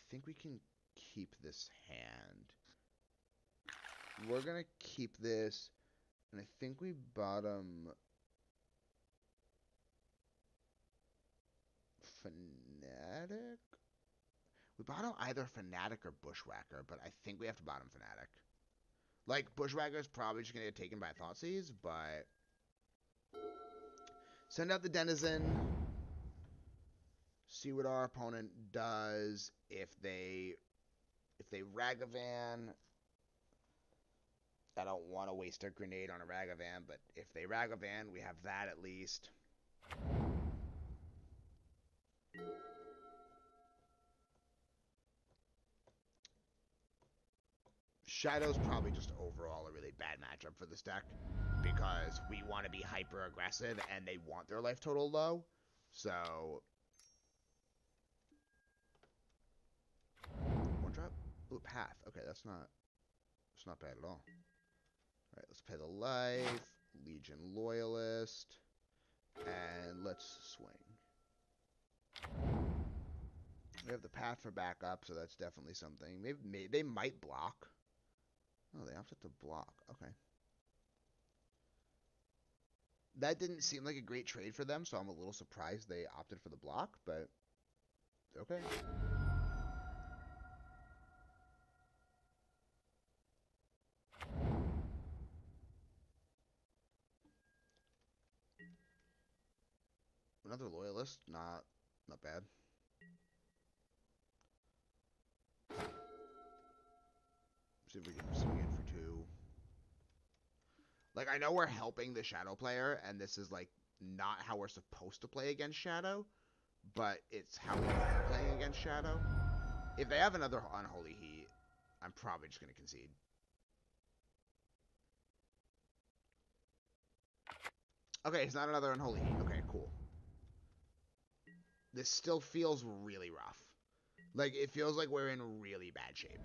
A: think we can keep this hand. We're going to keep this, and I think we bottom Fanatic? We bottom either Fanatic or Bushwhacker, but I think we have to bottom Fanatic. Like, Bushwhacker is probably just going to get taken by Thoughtseize, but... Send out the Denizen. See what our opponent does. If they Ragavan, I don't want to waste a grenade on a Ragavan, but if they Ragavan, we have that at least. Shadow's probably just overall a really bad matchup for this deck, because we want to be hyper aggressive and they want their life total low. So one drop? Ooh, Path. Okay, that's not bad at all. Alright, let's pay the life, Legion Loyalist, and let's swing. We have the Path for backup, so that's definitely something. Maybe they might block. Oh, they opted to block. Okay. That didn't seem like a great trade for them, so I'm a little surprised they opted for the block, but okay. Another Loyalist, not bad. See if we can swing in for 2. Like, I know we're helping the Shadow player, and this is, like, not how we're supposed to play against Shadow, but it's how we're playing against Shadow. If they have another Unholy Heat, I'm probably just going to concede. Okay, it's not another Unholy Heat. Okay, cool. This still feels really rough. Like, it feels like we're in really bad shape.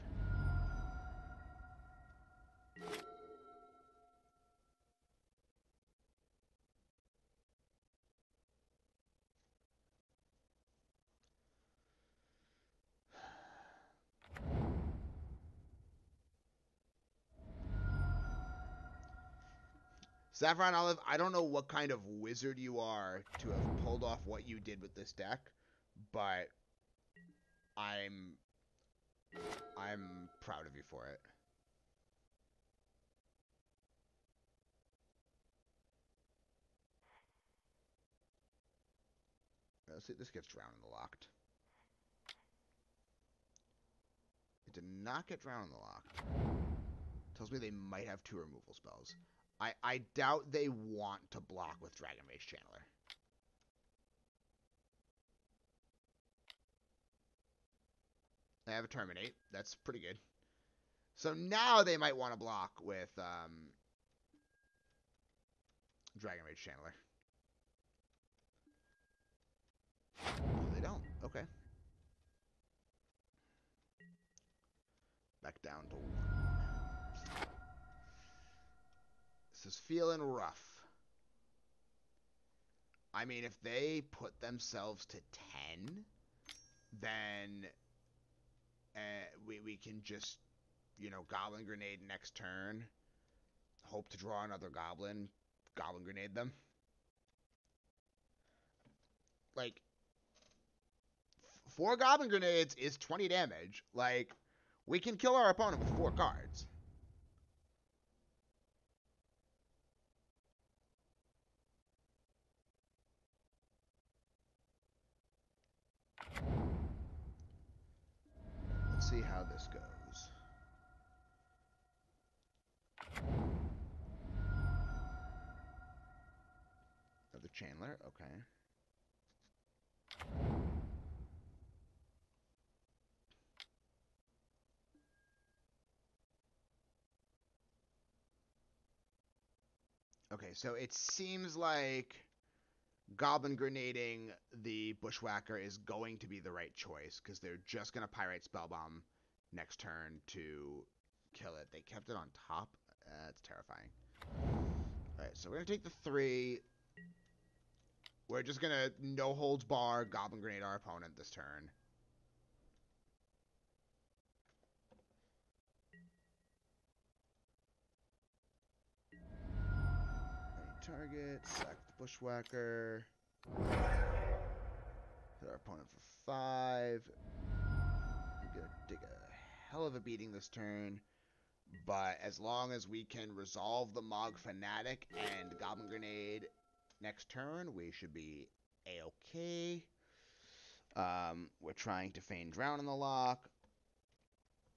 A: Saffron Olive, I don't know what kind of wizard you are to have pulled off what you did with this deck, but I'm proud of you for it. Let's see, this gets drowned in the locked. It did not get drowned in the locked. Tells me they might have 2 removal spells. I doubt they want to block with Dragon Mage Channeler. They have a Terminate. That's pretty good. So now they might want to block with Dragon Mage Channeler. No, they don't. Okay. Back down to 1. This is feeling rough. I mean, if they put themselves to 10, then we can just, you know, Goblin Grenade next turn, hope to draw another Goblin, Goblin Grenade them. Like, 4 Goblin Grenades is 20 damage. Like, we can kill our opponent with 4 cards. Let's see how this goes. Another Chandler, okay. Okay, so it seems like Goblin Grenading the Bushwhacker is going to be the right choice, because they're just going to Pyrite Spellbomb next turn to kill it. They kept it on top. That's terrifying. Alright, so we're going to take the 3. We're just going to no holds bar Goblin Grenade our opponent this turn. Target, sack the Bushwhacker. Hit our opponent for 5. We're gonna dig a hell of a beating this turn. But as long as we can resolve the Mogg Fanatic and Goblin Grenade next turn, we should be A-okay. We're trying to feign Drown in the lock.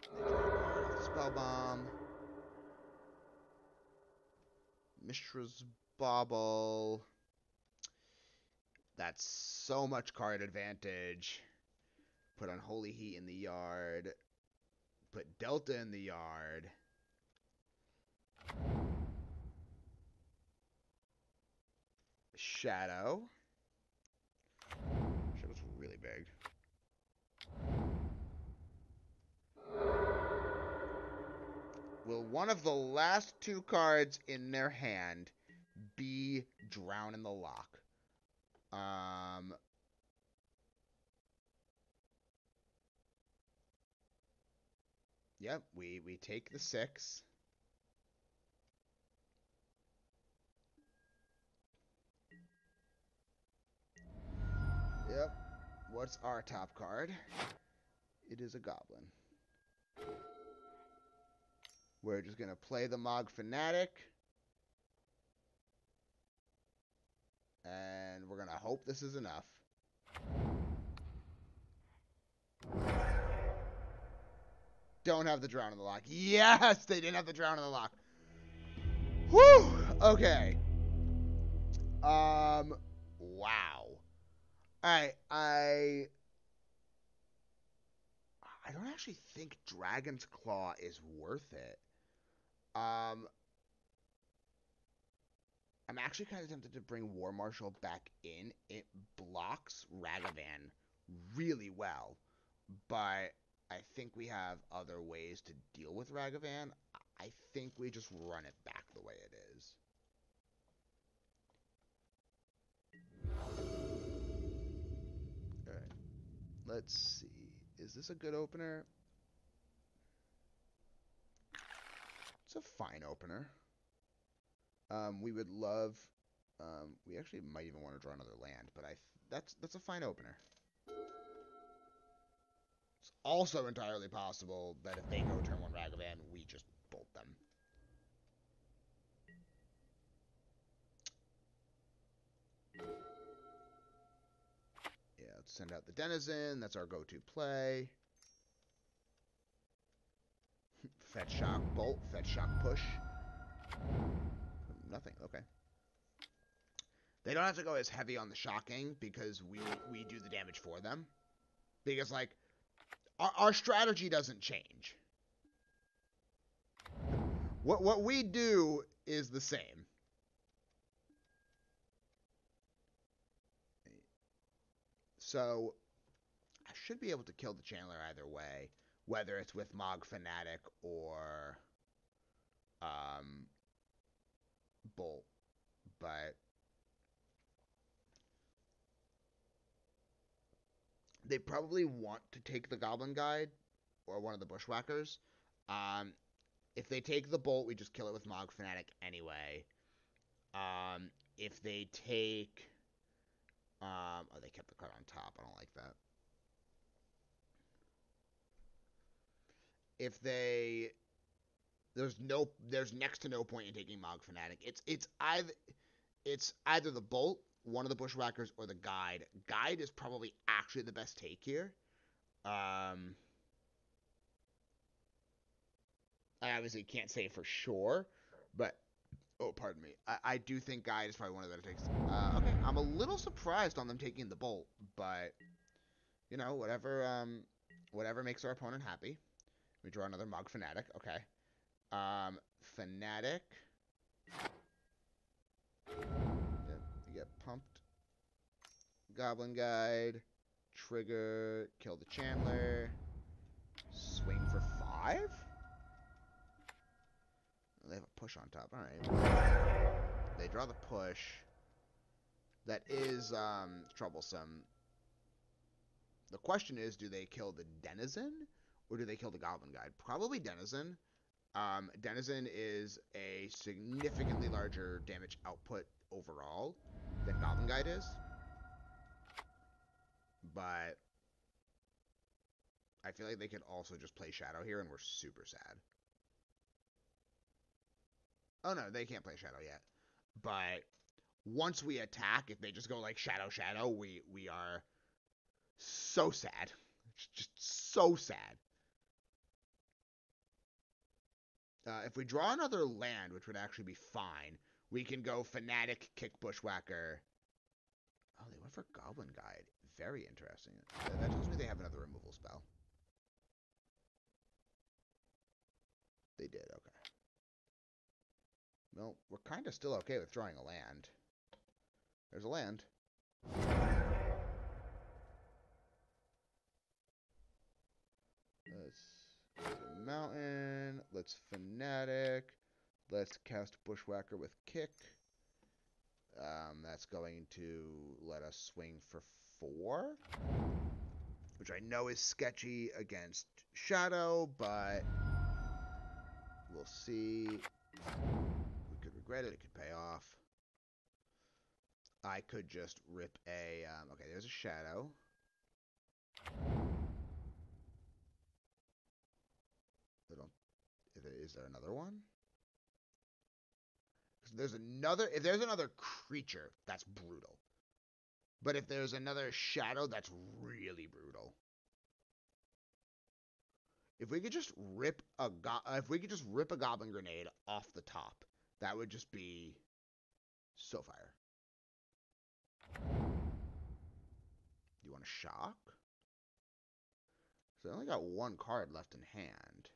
A: They draw a card off the Spell Bomb. Mishra's Bauble. That's so much card advantage. Put Unholy Heat in the yard. Put Delta in the yard. Shadow. Shadow's really big. Will one of the last 2 cards in their hand be Drown in the Lock? Yep, we take the 6. Yep. What's our top card? It is a Goblin. We're just going to play the Mogg Fanatic. And we're going to hope this is enough. Don't have the Drown in the Lock. Yes, they didn't have the Drown in the Lock. Whew! Okay. Wow. Alright, I don't actually think Dragon's Claw is worth it. I'm actually kind of tempted to bring War Marshal back in. It blocks Ragavan really well, but I think we have other ways to deal with Ragavan. I think we just run it back the way it is. Alright, let's see. Is this a good opener? It's a fine opener. We would love... we actually might even want to draw another land, but that's a fine opener. It's also entirely possible that if they go turn 1 Ragavan, we just bolt them. Yeah, let's send out the Denizen. That's our go-to play. Fetch, shock, bolt. Fetch, shock, push. Nothing. Okay. They don't have to go as heavy on the shocking because we do the damage for them. Because, like, our strategy doesn't change. What we do is the same. So, I should be able to kill the Chandler either way. Whether it's with Mogg Fanatic or Bolt. But they probably want to take the Goblin Guide or one of the Bushwhackers. If they take the Bolt, we just kill it with Mogg Fanatic anyway. If they take... oh, they kept the card on top. I don't like that. If they... There's next to no point in taking Mogg Fanatic. It's either the Bolt, one of the Bushwhackers, or the Guide. Guide is probably actually the best take here. I obviously can't say for sure, but... Oh, pardon me. I do think Guide is probably one of the better takes. Okay, I'm a little surprised on them taking the Bolt, but... You know, whatever makes our opponent happy. We draw another Mogg Fanatic. Okay. Fanatic. You get pumped. Goblin Guide. Trigger. Kill the Chandler. Swing for 5? They have a push on top. Alright. They draw the push. That is troublesome. The question is, do they kill the Denizen? Or do they kill the Goblin Guide? Probably Denizen. Denizen is a significantly larger damage output overall than Goblin Guide is. But I feel like they could also just play Shadow here, and we're super sad. Oh no, they can't play Shadow yet. But once we attack, if they just go like Shadow, Shadow, we are so sad. Just so sad. If we draw another land, which would actually be fine, we can go Fanatic, kick Bushwhacker. Oh, they went for Goblin Guide. Very interesting. That tells me they have another removal spell. They did, okay. Well, we're kind of still okay with drawing a land. There's a land. Let's mountain. Let's Fanatic. Let's cast Bushwhacker with kick. That's going to let us swing for 4. Which I know is sketchy against Shadow, but we'll see. We could regret it. It could pay off. I could just rip a... okay, there's a Shadow. Is there another one? If there's another creature, that's brutal. But if there's another Shadow, that's really brutal. If we could just rip a Goblin Grenade off the top, that would just be so fire. want to shock? So they only got one card left in hand.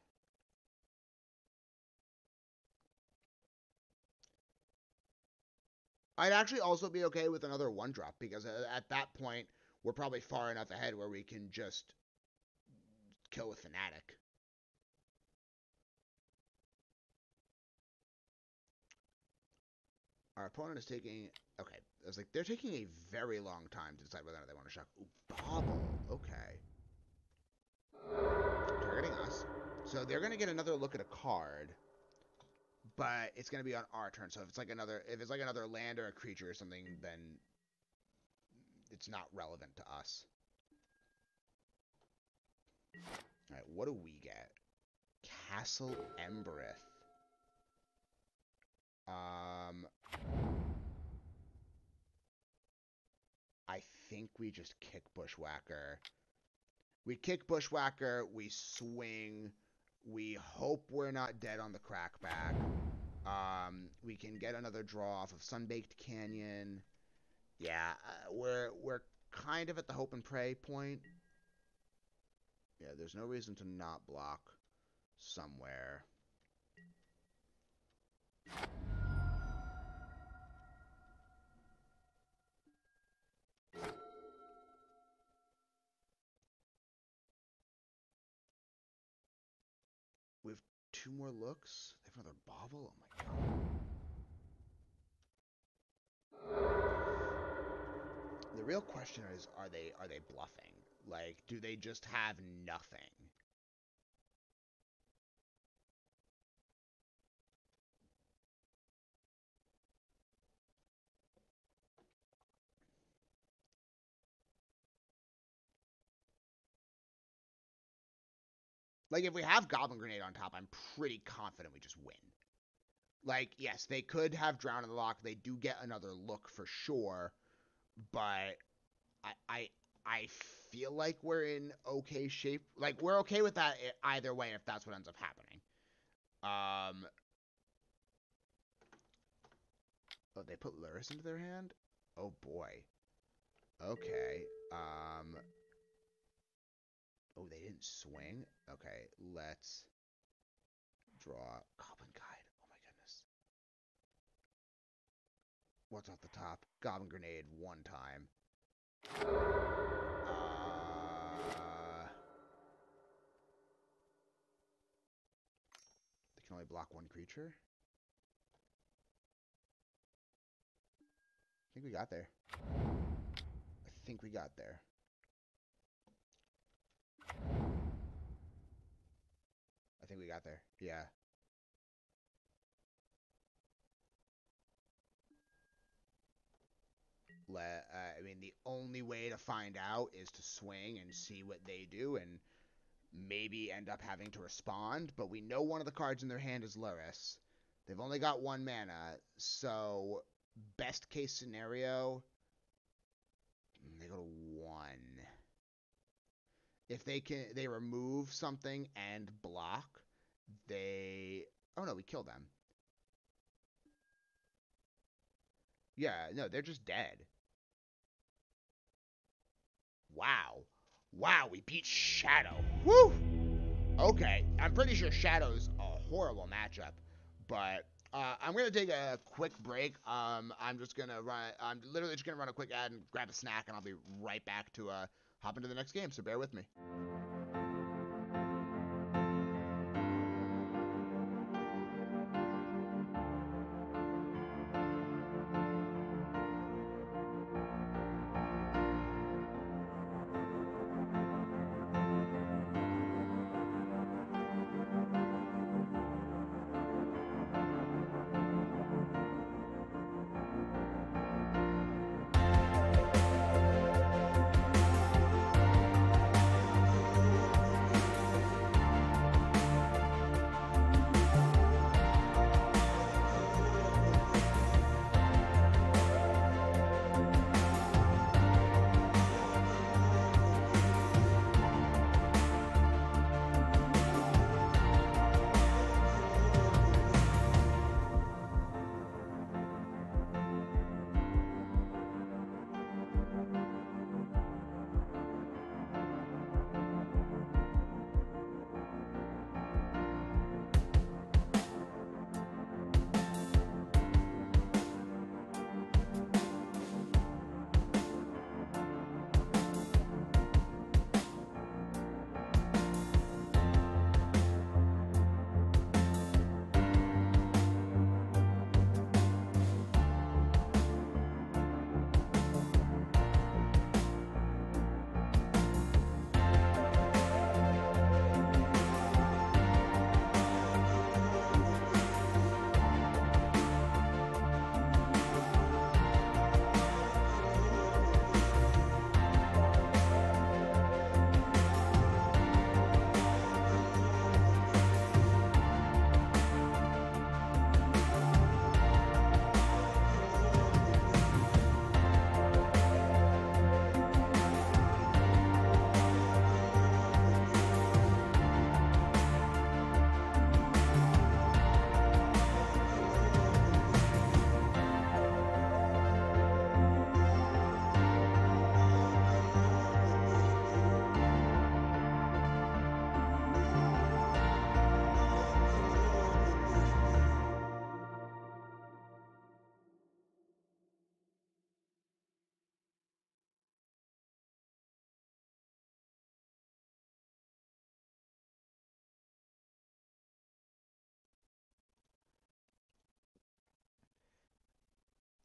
A: I'd actually also be okay with another 1-drop, because at that point, we're probably far enough ahead where we can just kill with Fanatic. Our opponent is taking... Okay, I was like, they're taking a very long time to decide whether or not they want to shock. Ooh, Bobble. Okay. Targeting us. So they're going to get another look at a card, but it's going to be on our turn. So if it's like another land or a creature or something, then it's not relevant to us. All right, what do we get? Castle Embereth. I think we just kick Bushwhacker. We kick Bushwhacker, we swing, we hope we're not dead on the crackback. We can get another draw off of Sunbaked Canyon. Yeah, we're kind of at the hope and pray point. Yeah, there's no reason to not block somewhere. We have 2 more looks. They have another Bobble? Oh my god. The real question is, are they bluffing? Like, do they just have nothing? Like, if we have Goblin Grenade on top, I'm pretty confident we just win. Like, yes, they could have Drown in the Loch. They do get another look for sure, but I feel like we're in okay shape. Like, we're okay with that either way if that's what ends up happening. Oh, they put Luris into their hand? Oh, boy. Okay. Oh, they didn't swing? Okay, let's draw Goblin Guide. Oh my goodness. What's off the top? Goblin Grenade 1 time. They can only block 1 creature? I think we got there. I think we got there. I think we got there. Yeah. I mean, the only way to find out is to swing and see what they do and maybe end up having to respond. But we know one of the cards in their hand is Luris. They've only got 1 mana, so best case scenario, they go to 1. If they remove something and block, oh no, we kill them. Yeah, no, they're just dead. Wow. Wow, we beat Shadow. Woo! Okay, I'm pretty sure Shadow's a horrible matchup, but I'm going to take a quick break. I'm literally just going to run a quick ad and grab a snack, and I'll be right back to hop into the next game, so bear with me.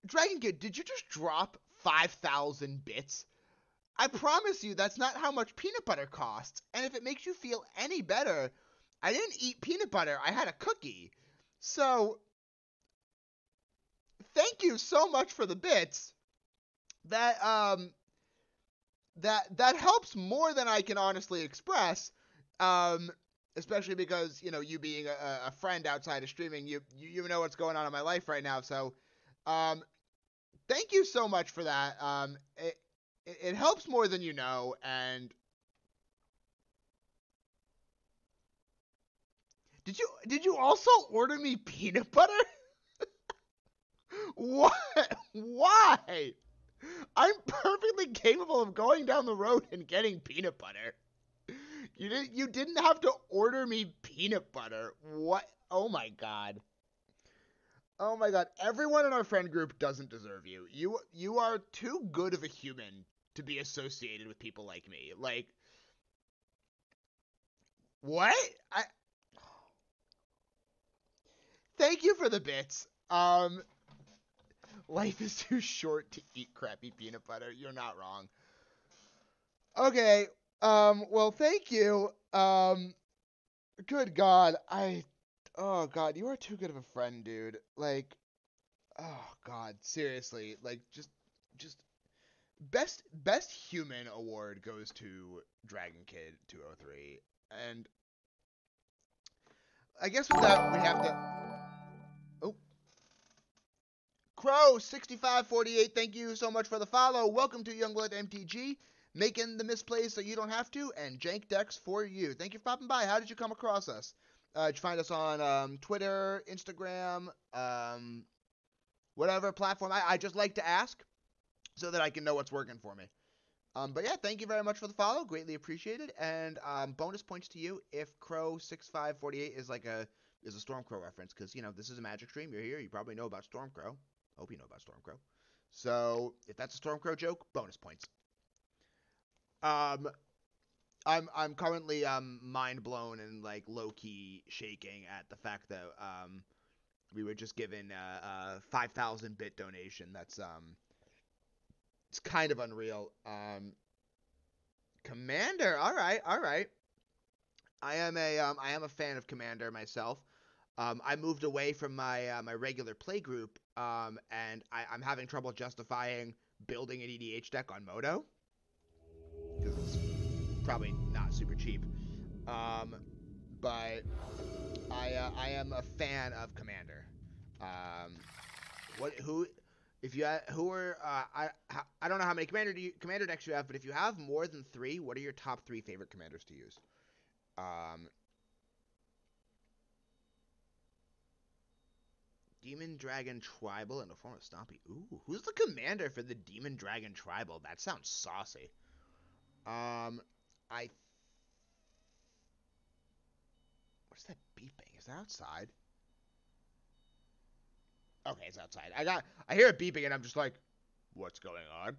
A: Dragon Kid, did you just drop 5,000 bits? I promise you that's not how much peanut butter costs. And if it makes you feel any better, I didn't eat peanut butter. I had a cookie. So, thank you so much for the bits. That helps more than I can honestly express. Especially because, you know, you being a friend outside of streaming, you know what's going on in my life right now. So, thank you so much for that. It helps more than you know, and did you also order me peanut butter? What? Why? I'm perfectly capable of going down the road and getting peanut butter. You didn't have to order me peanut butter. What? Oh my god. Oh my god. Everyone in our friend group doesn't deserve you. You are too good of a human to be associated with people like me. Like, what? Thank you for the bits. Life is too short to eat crappy peanut butter. You're not wrong. Okay. Well, thank you. Good God. Oh God, you are too good of a friend, dude. Like, oh God, seriously. Like, just best human award goes to Dragon Kid 203. And I guess with that, we have to... Oh. Crow6548, thank you so much for the follow. Welcome to YoungbloodMTG, making the misplays so you don't have to, and jank decks for you. Thank you for popping by. How did you come across us? Did you find us on Twitter, Instagram, whatever platform? I just like to ask so that I can know what's working for me. But yeah, thank you very much for the follow. Greatly appreciated. And bonus points to you if Crow6548 is like a Stormcrow reference, because, you know, this is a Magic stream. You're here. You probably know about Stormcrow. Hope you know about Stormcrow. So if that's a Stormcrow joke, bonus points. I'm currently mind blown and like low key shaking at the fact that we were just given a 5,000 bit donation. That's it's kind of unreal. Commander, all right. I am a fan of Commander myself. I moved away from my my regular play group, and I'm having trouble justifying building an EDH deck on Modo because it's probably not super cheap. But I am a fan of Commander. I don't know how many commander decks you have, but if you have more than 3, what are your top 3 favorite commanders to use? Demon Dragon Tribal in the form of Stompy. Ooh, who's the commander for the Demon Dragon Tribal? That sounds saucy. What's that beeping? Is that outside? Okay, it's outside. I hear it beeping and I'm just like, what's going on?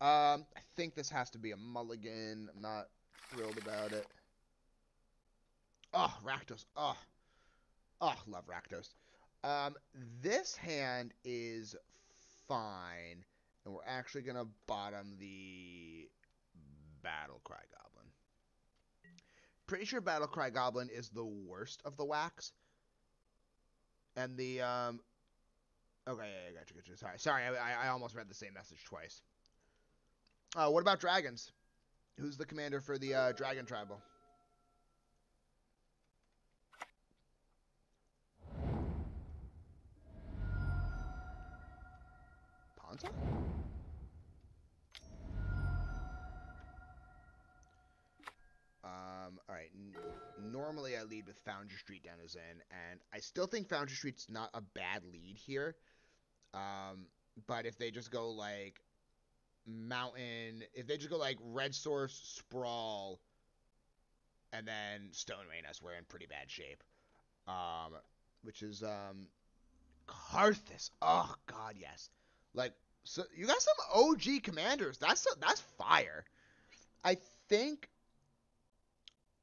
A: I think this has to be a mulligan. I'm not thrilled about it. Oh, Rakdos. Oh, love Rakdos. This hand is fine, and we're actually gonna bottom the Battle Cry Goblin. Pretty sure Battle Cry Goblin is the worst of the whacks. And the okay, yeah, gotcha. Sorry, I almost read the same message twice. What about dragons? Who's the commander for the Dragon Tribal? Ponza? Alright. Normally I lead with Foundry Street Denizen, and I still think Foundry Street's not a bad lead here. But if they just go like Mountain, if they just go like Red Source, Sprawl, and then Stone Rainus, we're in pretty bad shape. Which is Karthus. Oh god, yes. Like, so you got some OG commanders. That's fire. I think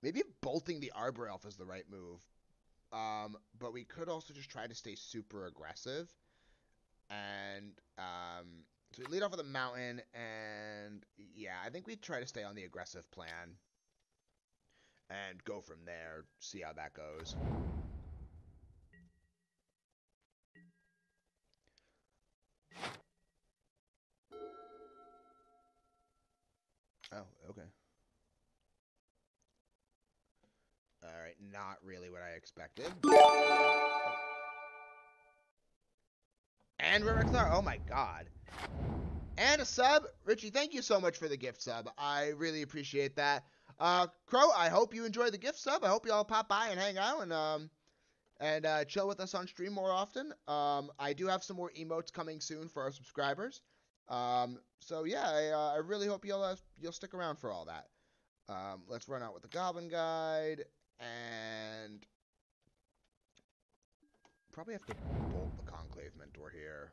A: maybe bolting the Arbor Elf is the right move. But we could also just try to stay super aggressive and So we lead off with a mountain, and yeah, I think we try to stay on the aggressive plan and go from there, see how that goes. Oh, okay. Alright, not really what I expected. And Rexar, oh my god. And a sub. Richie, thank you so much for the gift sub. I really appreciate that. Crow, I hope you enjoy the gift sub. I hope you all pop by and hang out and chill with us on stream more often. I do have some more emotes coming soon for our subscribers. So yeah, I really hope you'll stick around for all that. Let's run out with the Goblin Guide, and probably have to bolt the Conclave Mentor here.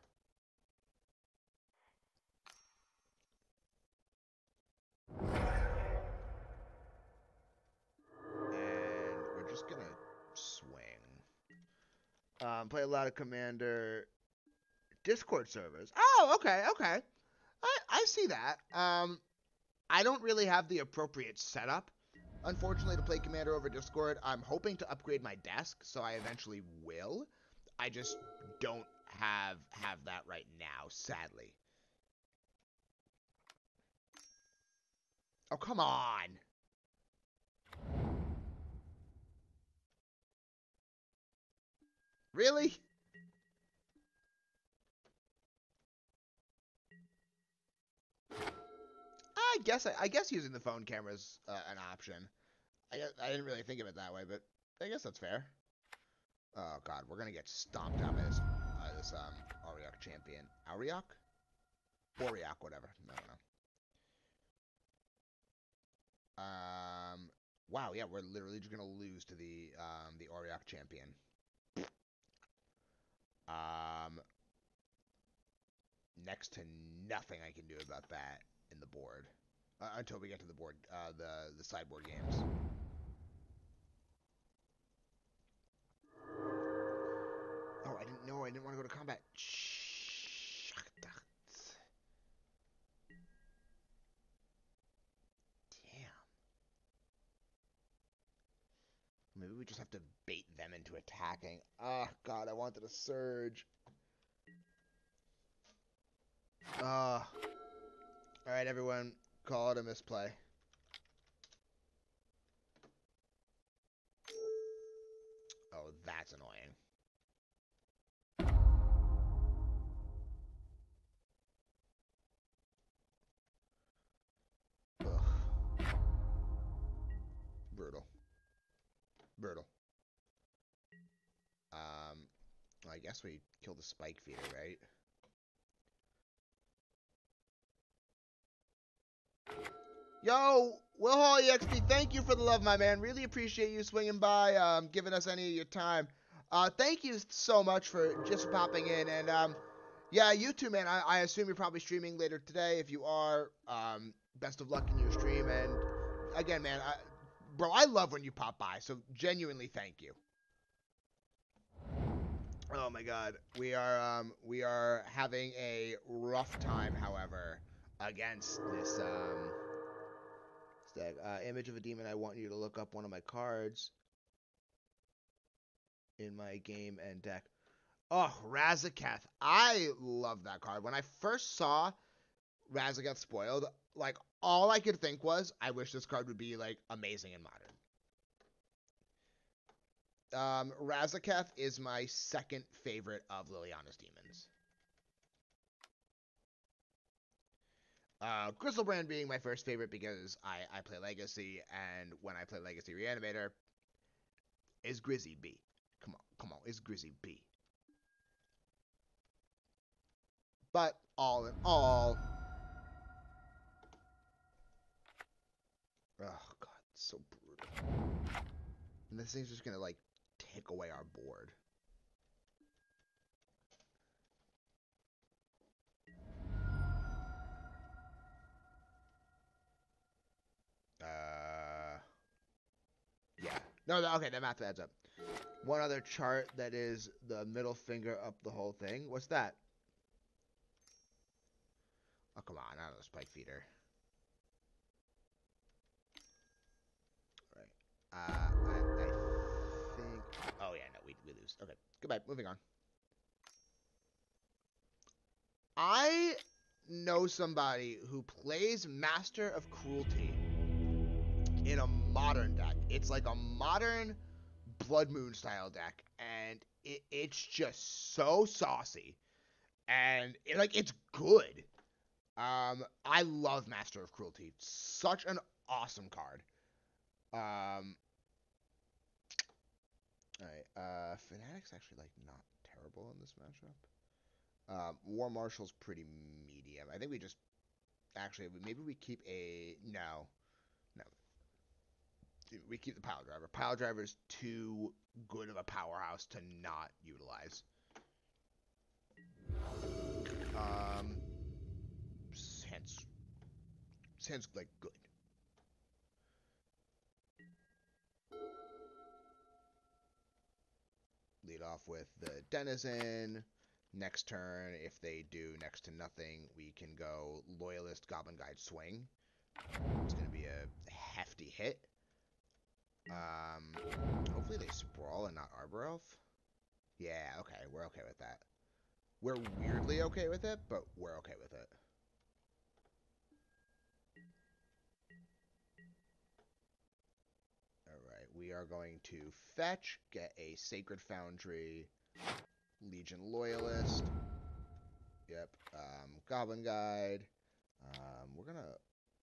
A: And we're just gonna swing. Play a lot of Commander Discord servers. Oh, okay. I see that. I don't really have the appropriate setup, unfortunately, to play Commander over Discord. I'm hoping to upgrade my desk, so I eventually will. I just don't have that right now, sadly. Oh, come on. Really? I guess using the phone camera is an option. I didn't really think of it that way, but I guess that's fair. Oh god, we're gonna get stomped out by this Auriok champion. Auriok? Auriok, whatever. I don't know. Wow, yeah, we're literally just gonna lose to the Auriok champion. Next to nothing I can do about that in the board. Until we get to the board, the sideboard games. Oh, I didn't know. I didn't want to go to combat. Damn. Maybe we just have to bait them into attacking. Oh, God, I wanted a surge. Alright, everyone. Call it a misplay. Oh, that's annoying. Ugh. Brutal. I guess we killed the spike feeder, right? Yo, Will Hall EXP, thank you for the love, my man. Really appreciate you swinging by, giving us any of your time. Thank you so much for just popping in. And, yeah, you too, man. I assume you're probably streaming later today. If you are, best of luck in your stream. And, again, man, bro, I love when you pop by. So, genuinely, thank you. Oh, my God. We are having a rough time, however, against this, image of a demon. I want you to look up one of my cards in my game and deck. Oh, Razaketh. I love that card. When I first saw Razaketh spoiled, like, all I could think was, I wish this card would be, like, amazing in Modern. Razaketh is my second favorite of Liliana's demons. Crystalbrand being my first favorite because I play Legacy, and when I play Legacy Reanimator, is Grizzy B. Come on, is Grizzy B. But all in all, oh god, it's so brutal. And this thing's just gonna like take away our board. Yeah. No, okay, that math adds up. One other chart that is the middle finger up the whole thing. What's that? come on, not another Spike Feeder. Alright. I think... Oh, yeah, no, we lose. Okay, goodbye, moving on. I know somebody who plays Master of Cruelty in a modern deck. It's like a modern Blood Moon style deck, and it's just so saucy, and it's good. I love Master of Cruelty. Such an awesome card. Alright, Fanatic's actually not terrible in this matchup. War Marshal's pretty medium. I think we just actually maybe we keep a no. We keep the Piledriver. Piledriver's too good of a powerhouse to not utilize. Sounds like good. Lead off with the Denizen. Next turn, if they do next to nothing, we can go Loyalist, Goblin Guide, Swing. It's going to be a hefty hit. Hopefully they Sprawl and not Arbor Elf. Yeah, okay, we're okay with that. We're weirdly okay with it, but we're okay with it. Alright, we are going to fetch, get a Sacred Foundry, Legion Loyalist. Yep, Goblin Guide. We're gonna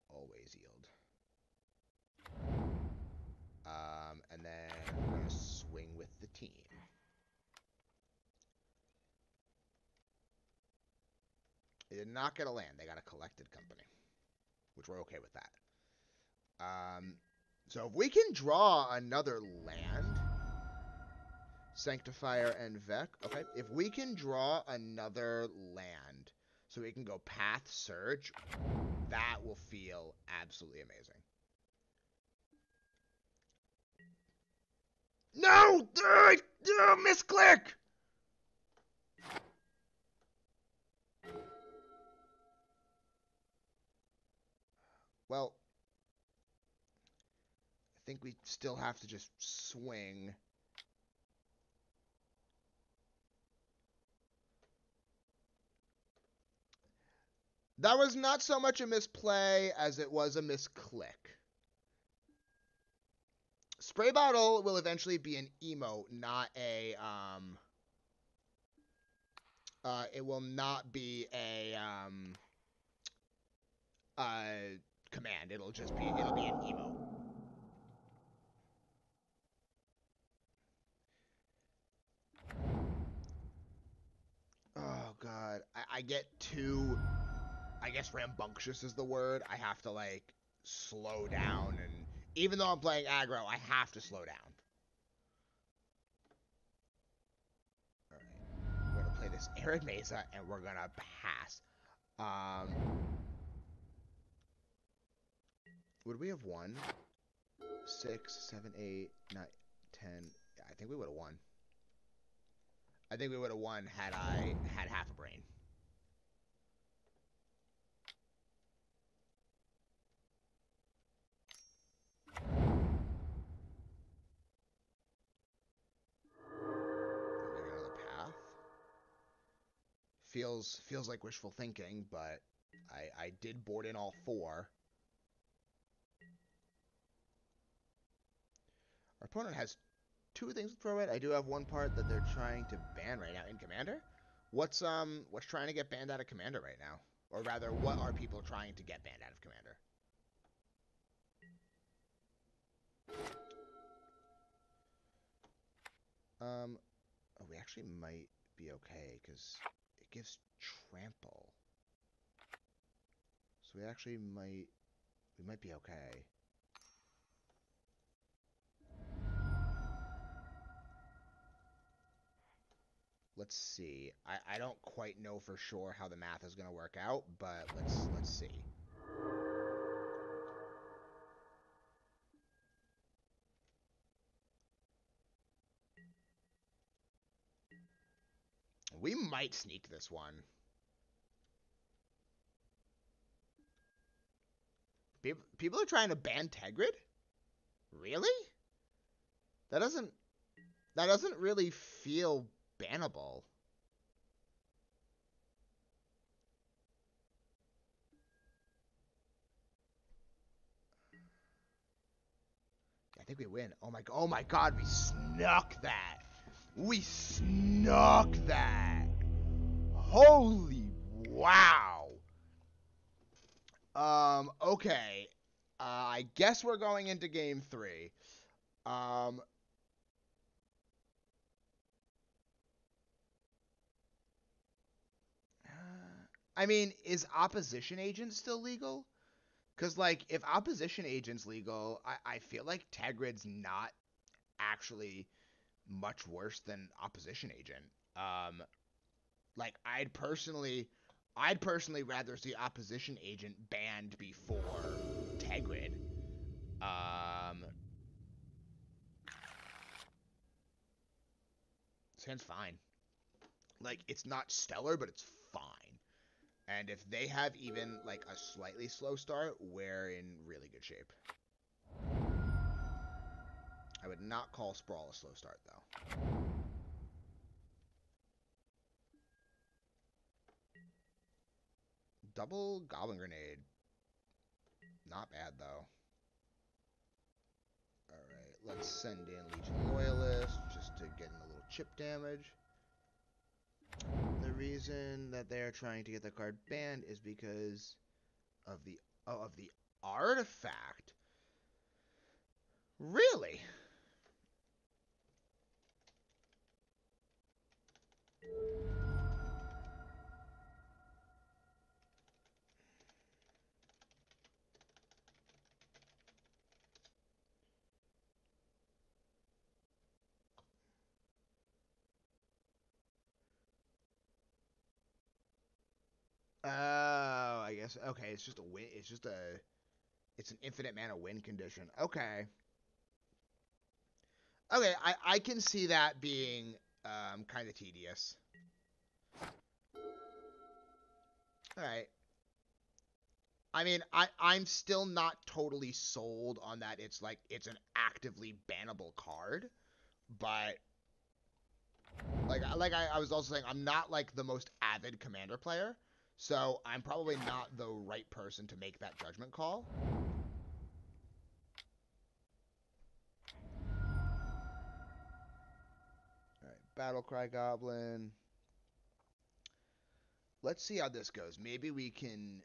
A: always yield. And then we're gonna swing with the team. They did not get a land. They got a collected company, which we're okay with that. So if we can draw another land, Sanctifier and Vec. Okay, if we can draw another land, so we can go Path Surge, that will feel absolutely amazing. No! Misclick! Well, I think we still have to just swing. That was not so much a misplay as it was a misclick. Spray Bottle will eventually be an emote, not a, it will not be a, command. It'll be an emote. Oh, God. I get too, I guess rambunctious is the word. I have to, slow down, and even though I'm playing aggro, I have to slow down. Alright. We're gonna play this Arid Mesa, and we're gonna pass. Would we have won? 6, 7, 8, 9, 10. Yeah, I think we would have won. I think we would have won had I had half a brain. Maybe another path. Feels like wishful thinking, but I did board in all 4. Our opponent has 2 things to throw at. I do have one part that they're trying to ban right now in Commander. What's trying to get banned out of Commander right now? Or rather, what are people trying to get banned out of Commander? Oh, we actually might be okay, because it gives trample. So we actually might be okay. Let's see. I don't quite know for sure how the math is going to work out, but let's see. We might sneak this one. People are trying to ban Tegrid? Really? That doesn't really feel bannable. I think we win. Oh my god, we snuck that. We snuck that. Holy wow. Okay. I guess we're going into game 3. I mean, is opposition agent still legal? Because, like, if opposition agent's legal, I feel like Tegrid's not actually much worse than opposition agent. Like, I'd personally rather see opposition agent banned before Tegrid. Sounds fine. Like, it's not stellar, but it's fine. And if they have even, like, a slightly slow start, we're in really good shape. I would not call Sprawl a slow start, though. Double Goblin Grenade. Not bad, though. Alright, let's send in Legion Loyalist, just to get in a little chip damage. The reason that they are trying to get the card banned is because of the artifact. Really? Oh, I guess. Okay, it's just a win. It's an infinite mana win condition. Okay. Okay, I can see that being kind of tedious. All right. I mean, I'm still not totally sold on that. It's an actively bannable card, but like I was also saying, I'm not like the most avid commander player, so I'm probably not the right person to make that judgment call. All right, Battle Cry Goblin. Let's see how this goes. Maybe we can,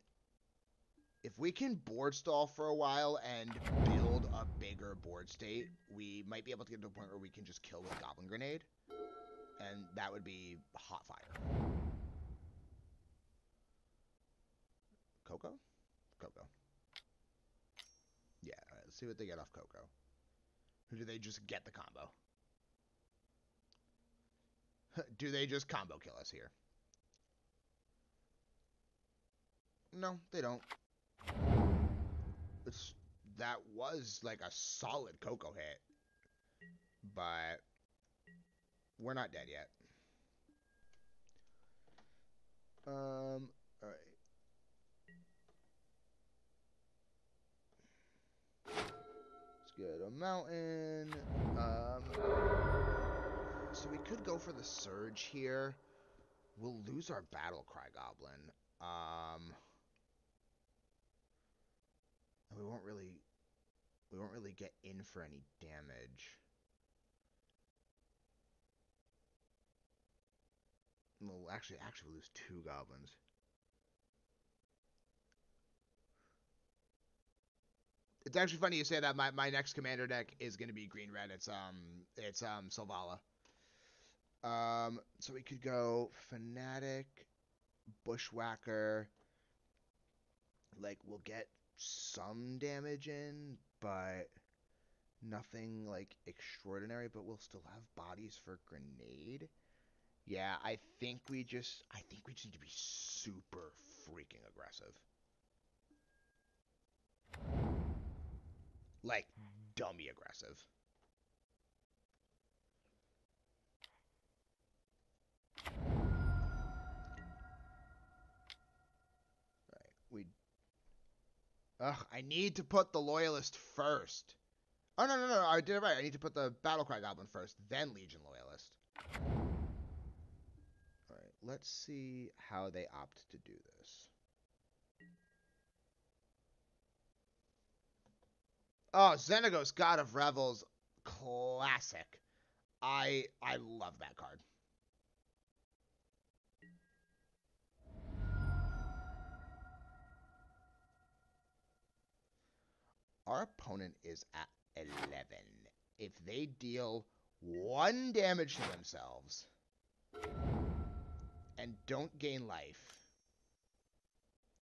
A: if we can board stall for a while and build a bigger board state, we might be able to get to a point where we can just kill with Goblin Grenade, and that would be hot fire. Coco? Coco. Yeah, all right, let's see what they get off Coco. Or do they just get the combo? Do they just combo kill us here? No, they don't. That was like a solid Coco hit. But we're not dead yet. Alright. Let's get a mountain. So we could go for the Surge here. We'll lose our Battle Cry Goblin. We won't really get in for any damage. We'll actually lose 2 goblins. It's actually funny you say that. My next commander deck is going to be green red. It's Selvala. So we could go Fanatic, Bushwhacker. Like, we'll get some damage in, but nothing like extraordinary. But we'll still have bodies for Grenade. Yeah, I think we just need to be super freaking aggressive. Like, dummy aggressive. Right, Ugh, I need to put the Loyalist first. Oh, no, I did it right. I need to put the Battle Cry Goblin first, then Legion Loyalist. Alright, let's see how they opt to do this. Oh, Xenagos, God of Revels, classic. I love that card. Our opponent is at 11. If they deal 1 damage to themselves and don't gain life,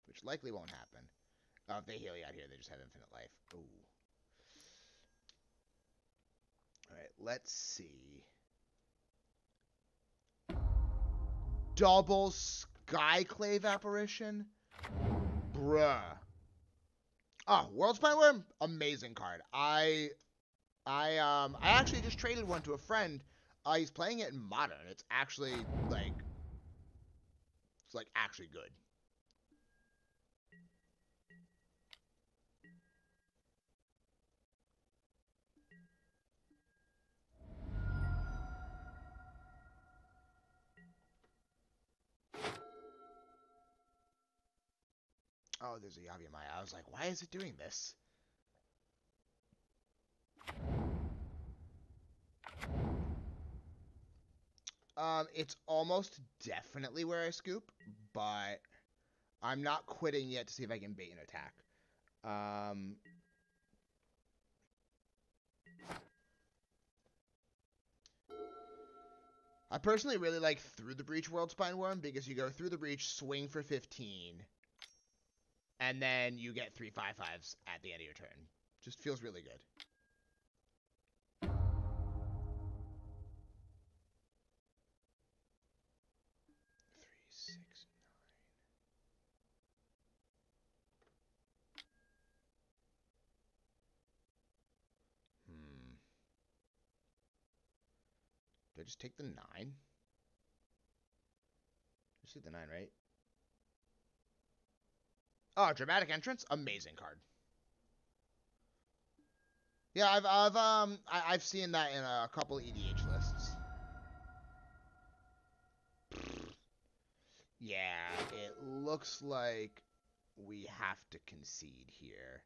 A: which likely won't happen. Oh, if they heal you out here, they just have infinite life. Ooh. Alright, let's see. Double Skyclave Apparition? Bruh. Oh, World Spine Worm? Amazing card. I actually just traded one to a friend. He's playing it in Modern. It's actually, actually good. Oh, there's a Yavimaya. I was like, why is it doing this? It's almost definitely where I scoop, but I'm not quitting yet to see if I can bait an attack. I personally really like Through the Breach World Spine Worm because you go through the breach, swing for 15, and then you get 3 5/5s at the end of your turn. Just feels really good. 3, 6, 9. Do I just take the 9? Just take the 9, right? Oh, Dramatic Entrance, amazing card. Yeah, I've seen that in a couple EDH lists. Yeah, it looks like we have to concede here.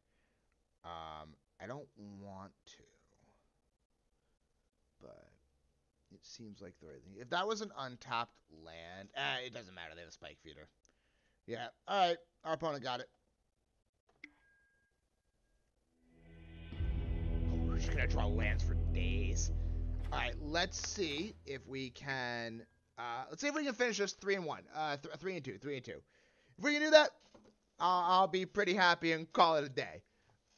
A: I don't want to, but it seems like the right thing. If that was an untapped land, it doesn't matter. They have a Spike Feeder. Yeah, all right. Our opponent got it. Oh, we're just gonna draw lands for days. All right, let's see if we can. Let's see if we can finish this 3-1. 3-2. 3-2. If we can do that, I'll be pretty happy and call it a day.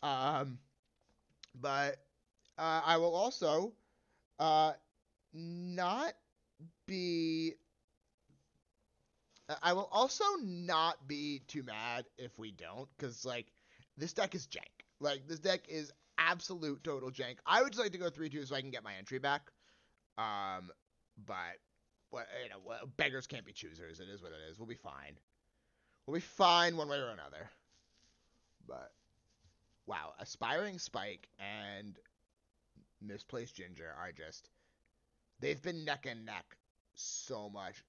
A: But I will also not be. I will also not be too mad if we don't, because this deck is jank. This deck is absolute total jank. I would just like to go 3-2 so I can get my entry back. But beggars can't be choosers. It is what it is. We'll be fine. We'll be fine one way or another. But wow, Aspiring Spike and Misplaced Ginger are they've been neck and neck so much.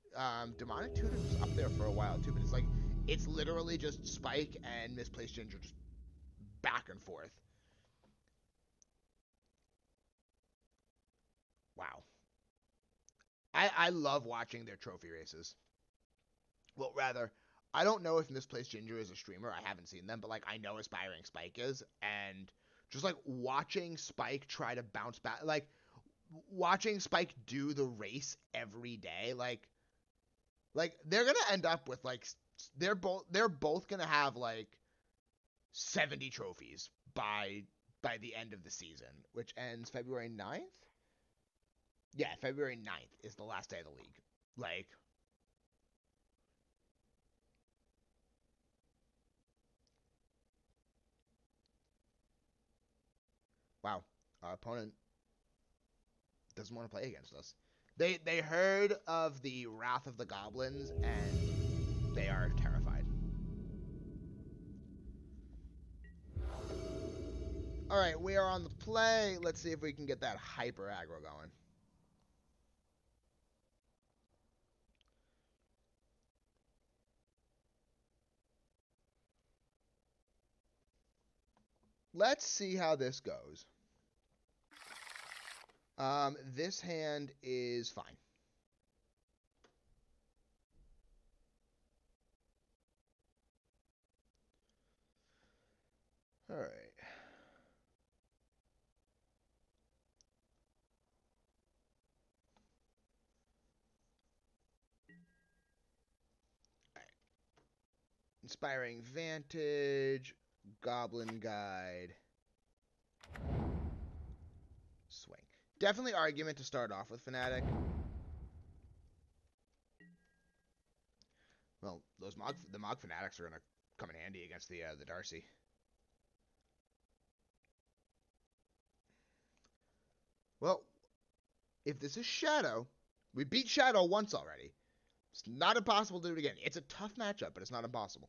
A: Demonic Tutor was up there for a while too, but it's literally just Spike and Misplaced Ginger just back and forth. Wow. I love watching their trophy races. Well, rather, I don't know if Misplaced Ginger is a streamer. I haven't seen them, but I know Aspiring Spike is, and just watching Spike try to bounce back, watching Spike do the race every day, they're gonna end up with they're both gonna have 70 trophies by the end of the season, which ends February 9th. Yeah, February 9th is the last day of the league. Wow, our opponent doesn't want to play against us. They heard of the Wrath of the Goblins, and they are terrified. Alright, we are on the play. Let's see if we can get that hyper aggro going. Let's see how this goes. This hand is fine. All right. Inspiring Vantage, Goblin Guide, Swing. Definitely argument to start off with Fanatic. Well, the Mogg Fanatics are gonna come in handy against the Darcy. Well, if this is Shadow, we beat Shadow once already. It's not impossible to do it again. It's a tough matchup, but it's not impossible.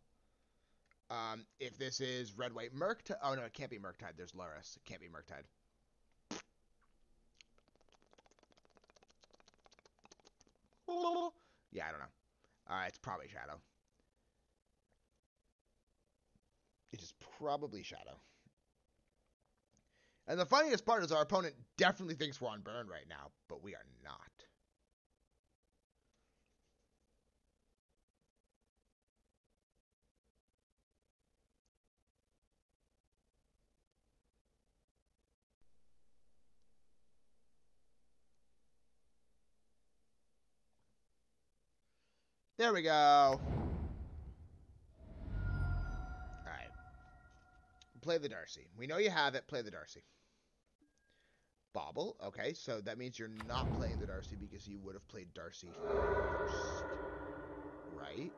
A: If this is Red White Murktide, oh no, it can't be Murktide. There's Loris. It can't be Murktide. Yeah, I don't know. It's probably Shadow. It is probably Shadow. And the funniest part is our opponent definitely thinks we're on burn right now, but we are not. There we go. Alright. Play the Darcy. We know you have it. Play the Darcy. Bobble. Okay, so that means you're not playing the Darcy because you would have played Darcy first. Right?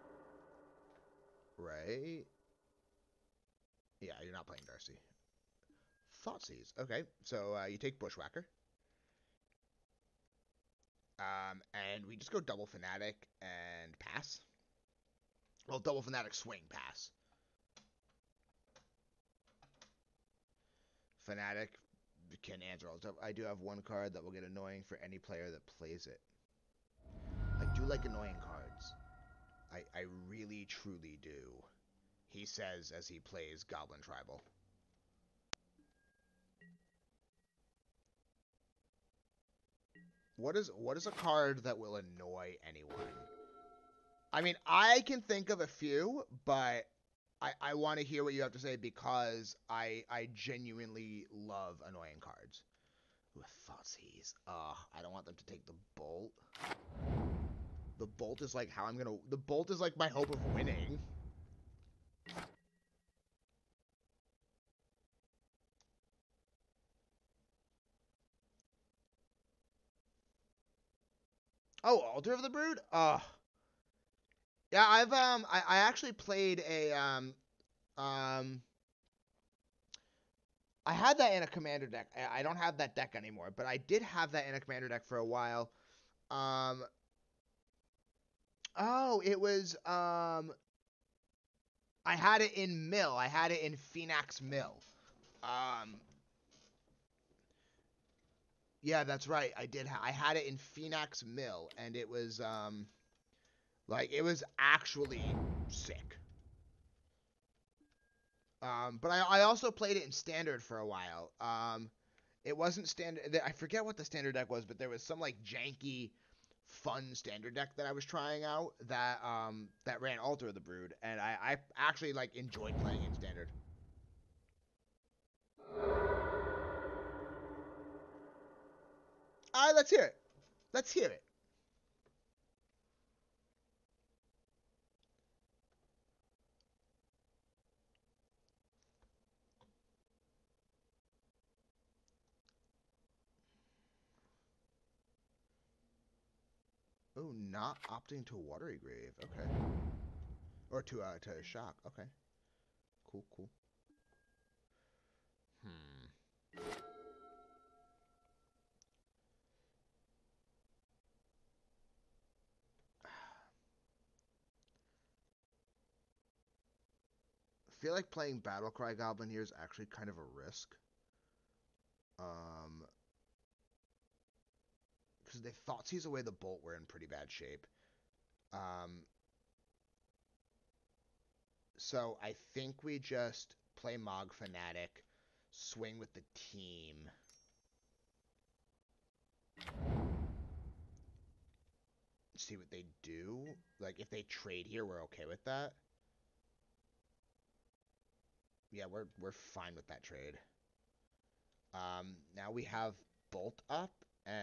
A: Right? Yeah, you're not playing Darcy. Thoughtseize. Okay, so you take Bushwhacker. And we just go double Fanatic and pass. Well, double Fanatic swing, pass. Fanatic can answer all stuff. I do have one card that will get annoying for any player that plays it. I do like annoying cards. I really, truly do. He says as he plays Goblin Tribal. What is a card that will annoy anyone? I mean, I can think of a few, but I want to hear what you have to say because I genuinely love annoying cards. With Thoughtseize. I don't want them to take the Bolt. The Bolt is like how I'm gonna... The Bolt is like my hope of winning. Oh, Altar of the Brood? Yeah, I actually played a, I had that in a commander deck. I don't have that deck anymore, but I did have that in a commander deck for a while. It was, I had it in Mill. I had it in Phoenix Mill. Yeah, that's right. I did. I had it in Phoenix Mill, and it was, like, it was actually sick. But I also played it in Standard for a while. It wasn't Standard. I forget what the Standard deck was, but there was some, like, janky, fun Standard deck that I was trying out that that ran Altar of the Brood, and I actually, like, enjoyed playing in Standard. All right, let's hear it. Let's hear it. Oh, not opting to Watery Grave. Okay. Or to Shock. Okay. Cool, cool. I feel like playing Battle Cry Goblin here is actually kind of a risk. Because they thought seize away the bolt, we're in pretty bad shape. So I think we just play Mogg Fanatic, swing with the team. See what they do. Like, if they trade here, we're okay with that. Yeah, we're fine with that trade. Now we have Bolt up, and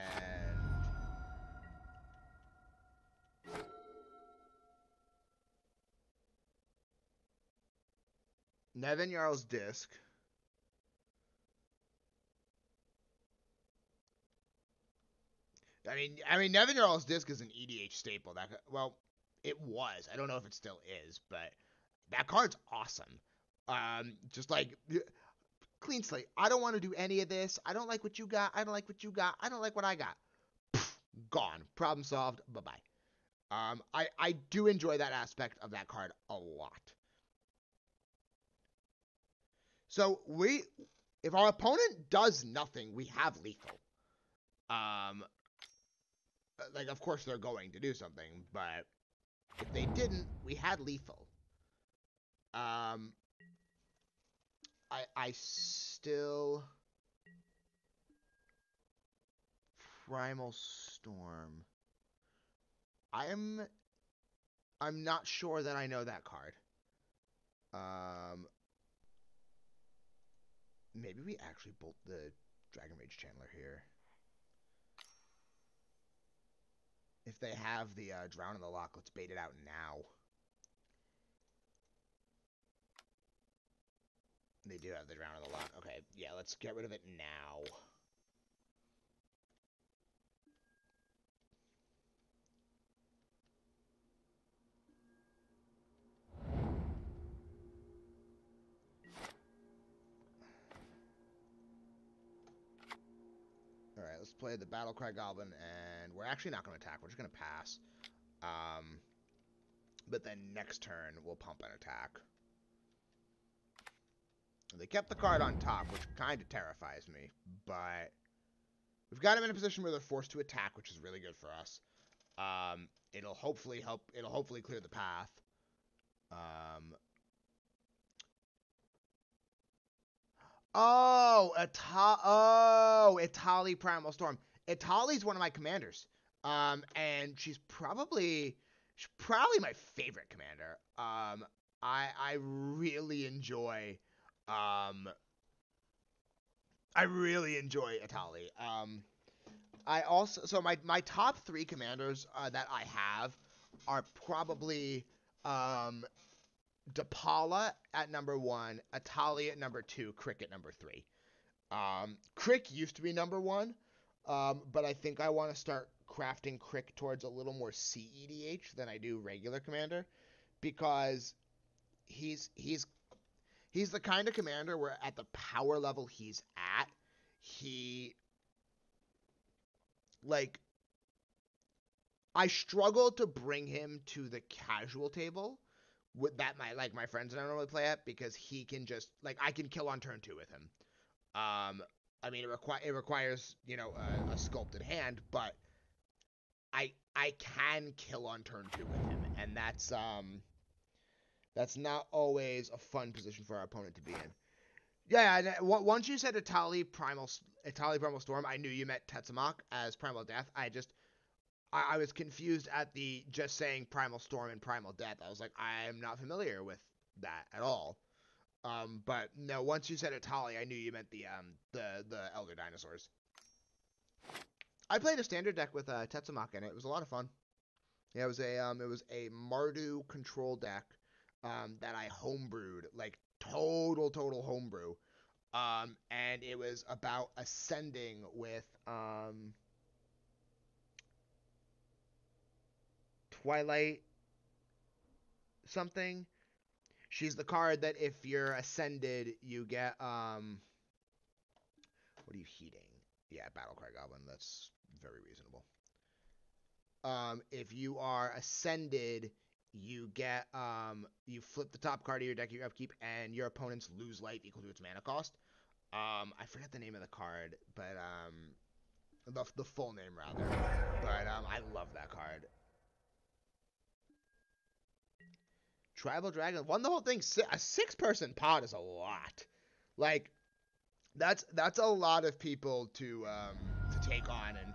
A: Nevin Jarl's Disc. I mean, Nevin Jarl's Disc is an EDH staple. Well, it was. I don't know if it still is, but that card's awesome. Just like clean slate. I don't want to do any of this. I don't like what you got. I don't like what you got. I don't like what I got. Pfft, gone. Problem solved. Bye-bye. I do enjoy that aspect of that card a lot. So if our opponent does nothing, we have lethal. Like, of course they're going to do something, but if they didn't, we had lethal. I still Primal Storm. I'm not sure that I know that card. Maybe we actually bolt the Dragon Rage Channeler here. If they have the Drown in the Lock, let's bait it out now. They do have the Drown in the Lock. Okay, yeah, let's get rid of it now. Alright, let's play the Battle Cry Goblin, and we're actually not going to attack. We're just going to pass. But then next turn, we'll pump an attack. They kept the card on top, which kind of terrifies me, but we've got him in a position where they're forced to attack, which is really good for us. It'll hopefully clear the path. Etali Primal Storm. Etali's one of my commanders. And she's probably my favorite commander. I really enjoy Etali. So my top 3 commanders that I have are probably Depala at number 1, Etali at number 2, Crick at number 3. Crick used to be number 1, but I think I want to start crafting Crick towards a little more CEDH than I do regular commander, because he's the kind of commander where at the power level he's at, I struggle to bring him to the casual table with that my friends and I normally play at, because he can just, I can kill on turn 2 with him. I mean, it requires, a sculpted hand, but I can kill on turn 2 with him, and that's not always a fun position for our opponent to be in. Yeah, and once you said Etali Primal Storm, I knew you meant Tetzamach as Primal Death. I was confused at the just saying Primal Storm and Primal Death. I was like, I am not familiar with that at all. But no, once you said Etali, I knew you meant the Elder Dinosaurs. I played a standard deck with Tetzamach in it. It was a lot of fun. Yeah, it was a Mardu control deck that I homebrewed, like total homebrew. And it was about ascending with Twilight something. She's the card that if you're ascended, you get what are you heating? Yeah, Battle Cry Goblin. That's very reasonable. If you are ascended, you get you flip the top card of your deck, you upkeep, and your opponents lose life equal to its mana cost. I forget the name of the card, but the full name rather. But I love that card. Tribal Dragon won the whole thing. A 6-person pod is a lot. Like, that's a lot of people to take on, and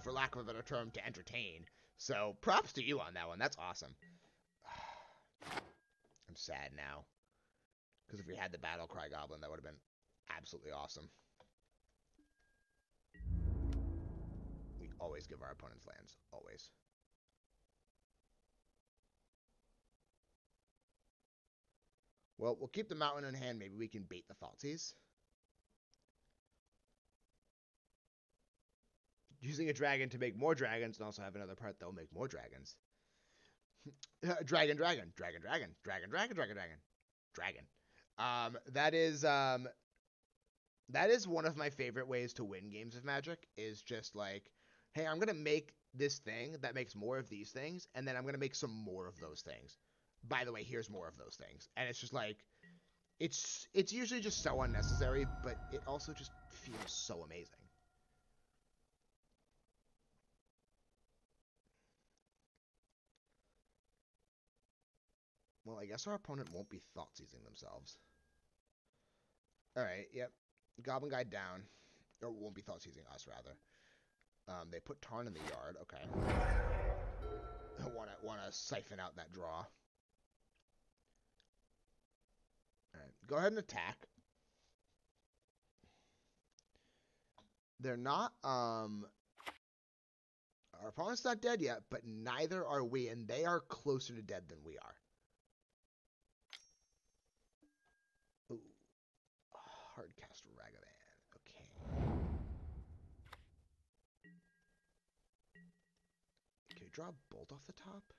A: for lack of a better term, to entertain. So props to you on that one. That's awesome. I'm sad now, because if we had the Battle Cry Goblin, that would have been absolutely awesome. We always give our opponents lands. Always. Well, we'll keep the mountain in hand. Maybe we can bait the Thoughtseize. Using a dragon to make more dragons, and also have another part that'll make more dragons. Dragon. That is one of my favorite ways to win games of Magic, is just like, hey, I'm gonna make this thing that makes more of these things, and then I'm gonna make some more of those things. By the way, here's more of those things. And it's just like, it's usually just so unnecessary, but it also just feels so amazing. Well, I guess our opponent won't be Thoughtseizing themselves. Alright, yep. Goblin Guide down. Or won't be Thoughtseizing us, rather. They put Tarn in the yard. Okay. Want to siphon out that draw. Alright, go ahead and attack. They're not, our opponent's not dead yet, but neither are we, and they are closer to dead than we are. Ooh. Hardcast Ragavan. Okay. Can we draw a bolt off the top?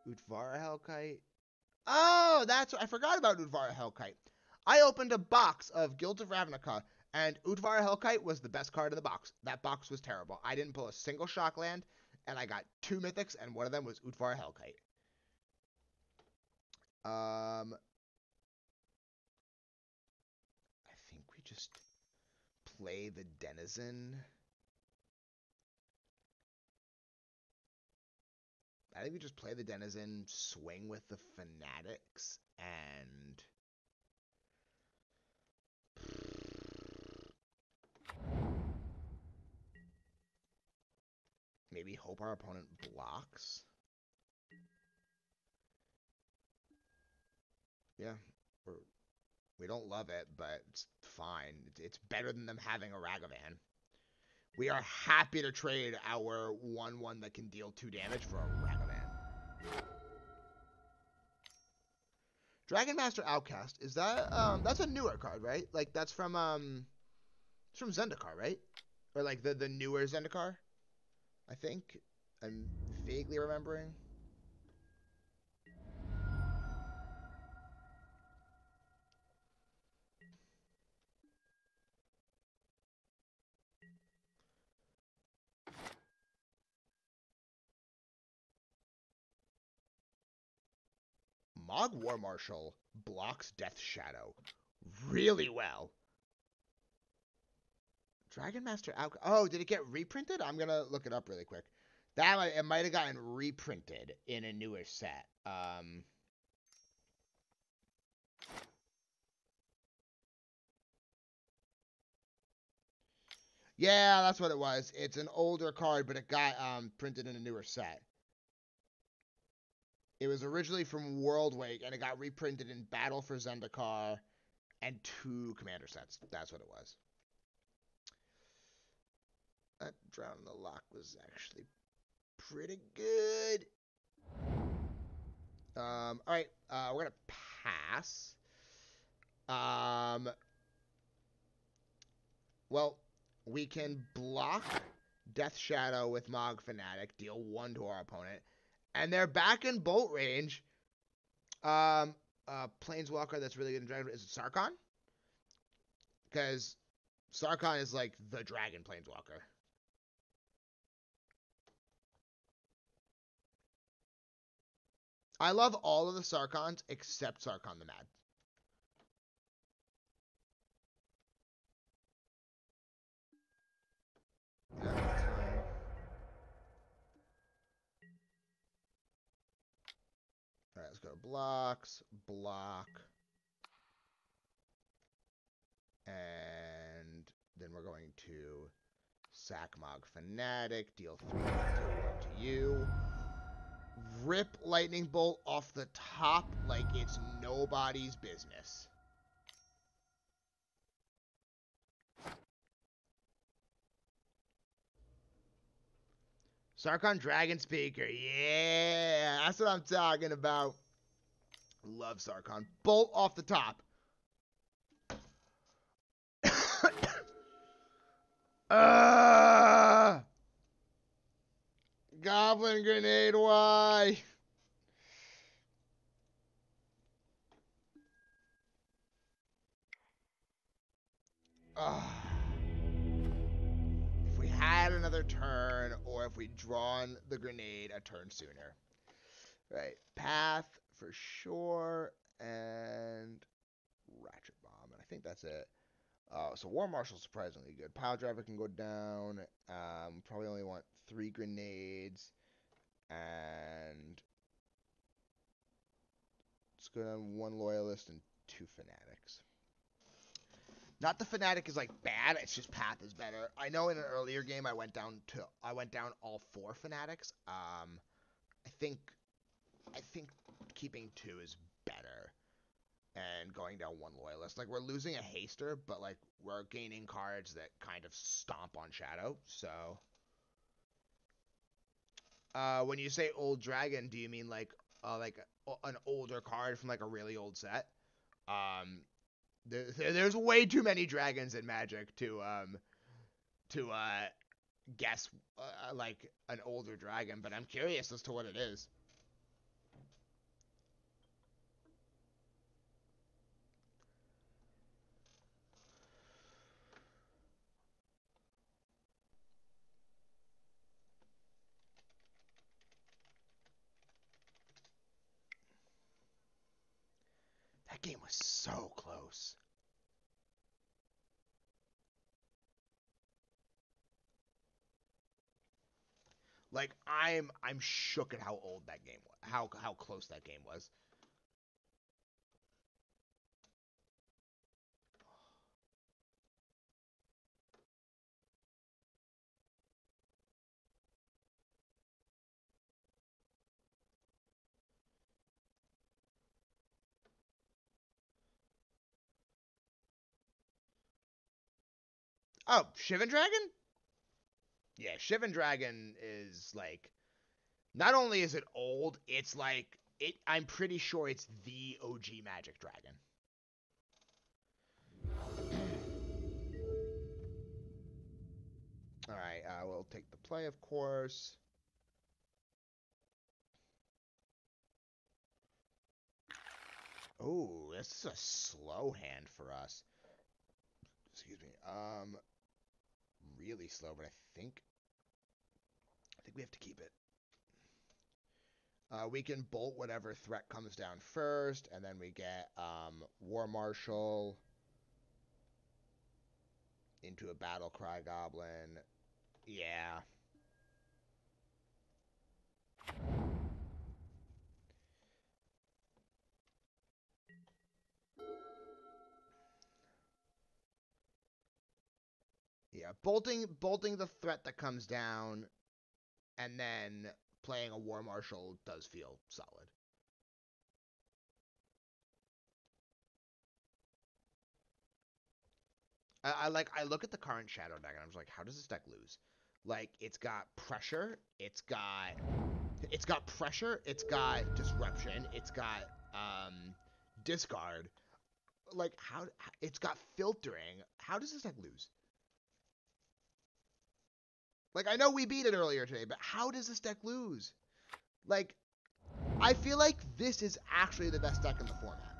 A: Udvara Hellkite. Oh, I forgot about Udvara Hellkite. I opened a box of Guild of Ravnica, and Udvara Hellkite was the best card in the box. That box was terrible. I didn't pull a single shock land, and I got 2 mythics, and one of them was Udvara Hellkite. I think we just play the Denizen. I think we just play the Denizen, swing with the Fanatics, and maybe hope our opponent blocks. Yeah, we don't love it, but it's fine. It's better than them having a Ragavan. We are happy to trade our 1/1 that can deal 2 damage for a Ragavan. Dragon Master Outcast, is that that's a newer card, right? Like that's from Zendikar, right? Or like the newer Zendikar, I think. I'm vaguely remembering. Mogg War Marshal blocks Death Shadow really well. Dragon Master Outcast. Oh, did it get reprinted? I'm gonna look it up really quick. It might have gotten reprinted in a newer set. Yeah, that's what it was. It's an older card, but it got printed in a newer set. It was originally from Worldwake, and it got reprinted in Battle for Zendikar and 2 commander sets. That's what it was. That Drown in the Loch was actually pretty good. Alright, we're gonna pass. Well, we can block Death Shadow with Mogg Fanatic, deal 1 to our opponent, and they're back in bolt range. Planeswalker that's really good in Dragon. Is it Sarkhan? Because Sarkhan is like the Dragon Planeswalker. I love all of the Sarkons except Sarkon the Mad. Alright, let's go to blocks, block. And then we're going to sack Mogg Fanatic, deal 3 to you. Rip Lightning Bolt off the top like it's nobody's business. Sarkon Dragon Speaker, yeah, that's what I'm talking about. Love Sarkon. Bolt off the top. Goblin Grenade, why? If we had another turn, or if we'd drawn the grenade a turn sooner. Right, Path for sure, and Ratchet Bomb, and I think that's it. So War Marshal surprisingly good. Piledriver can go down. Probably only want 3 grenades, and it's going to 1 Loyalist and 2 Fanatics. Not the Fanatic is like bad, it's just Path is better. I know in an earlier game I went down all 4 Fanatics. I think keeping 2 is better and going down 1 Loyalist. Like, we're losing a Haster, but like we're gaining cards that kind of stomp on Shadow. So when you say old dragon, do you mean like an older card from like a really old set? There's way too many dragons in Magic to guess like an older dragon, but I'm curious as to what it is. That game was so close. Like, I'm shook at how old that game was, how close that game was. Oh, Shivan Dragon? Yeah, Shivan Dragon is like, not only is it old, it's like I'm pretty sure it's the OG Magic Dragon. All right, we'll take the play, of course. Oh, this is a slow hand for us. Excuse me. Really slow, but I think we have to keep it. We can bolt whatever threat comes down first, and then we get War Marshal into a Battle Cry Goblin. Yeah. Yeah, bolting the threat that comes down, and then playing a War Marshal does feel solid. I look at the current Shadow deck and I'm just like, how does this deck lose? Like, it's got pressure, it's got pressure, it's got disruption, it's got discard. Like, how it's got filtering. How does this deck lose? Like, I know we beat it earlier today, but how does this deck lose? Like, I feel like this is actually the best deck in the format.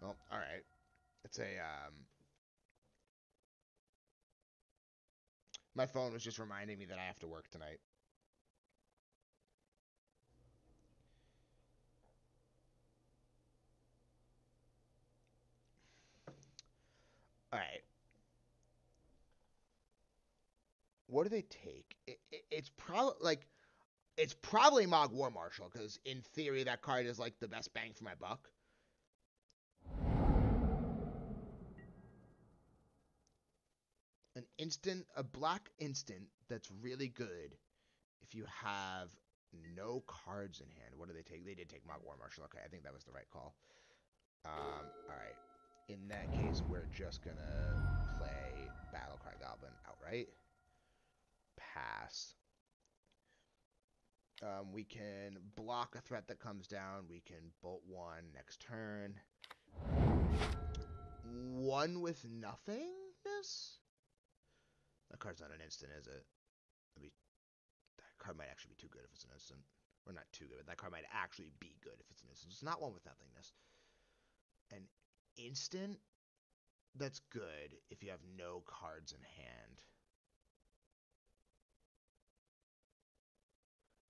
A: Well, alright. It's a, my phone was just reminding me that I have to work tonight. what do they take? It's probably like it's probably Mogg War Marshal, because in theory that card is like the best bang for my buck. An instant, a black instant that's really good if you have no cards in hand. What do they take? They did take Mogg War Marshal. Okay, I think that was the right call. Alright. In that case, we're just gonna play Battle Cry Goblin outright. Pass. We can block a threat that comes down. We can bolt one next turn. One with nothingness? That card's not an instant, is it? That card might actually be too good if it's an instant. Or not too good, but that card might actually be good if it's an instant. It's not one with nothingness. An instant that's good if you have no cards in hand.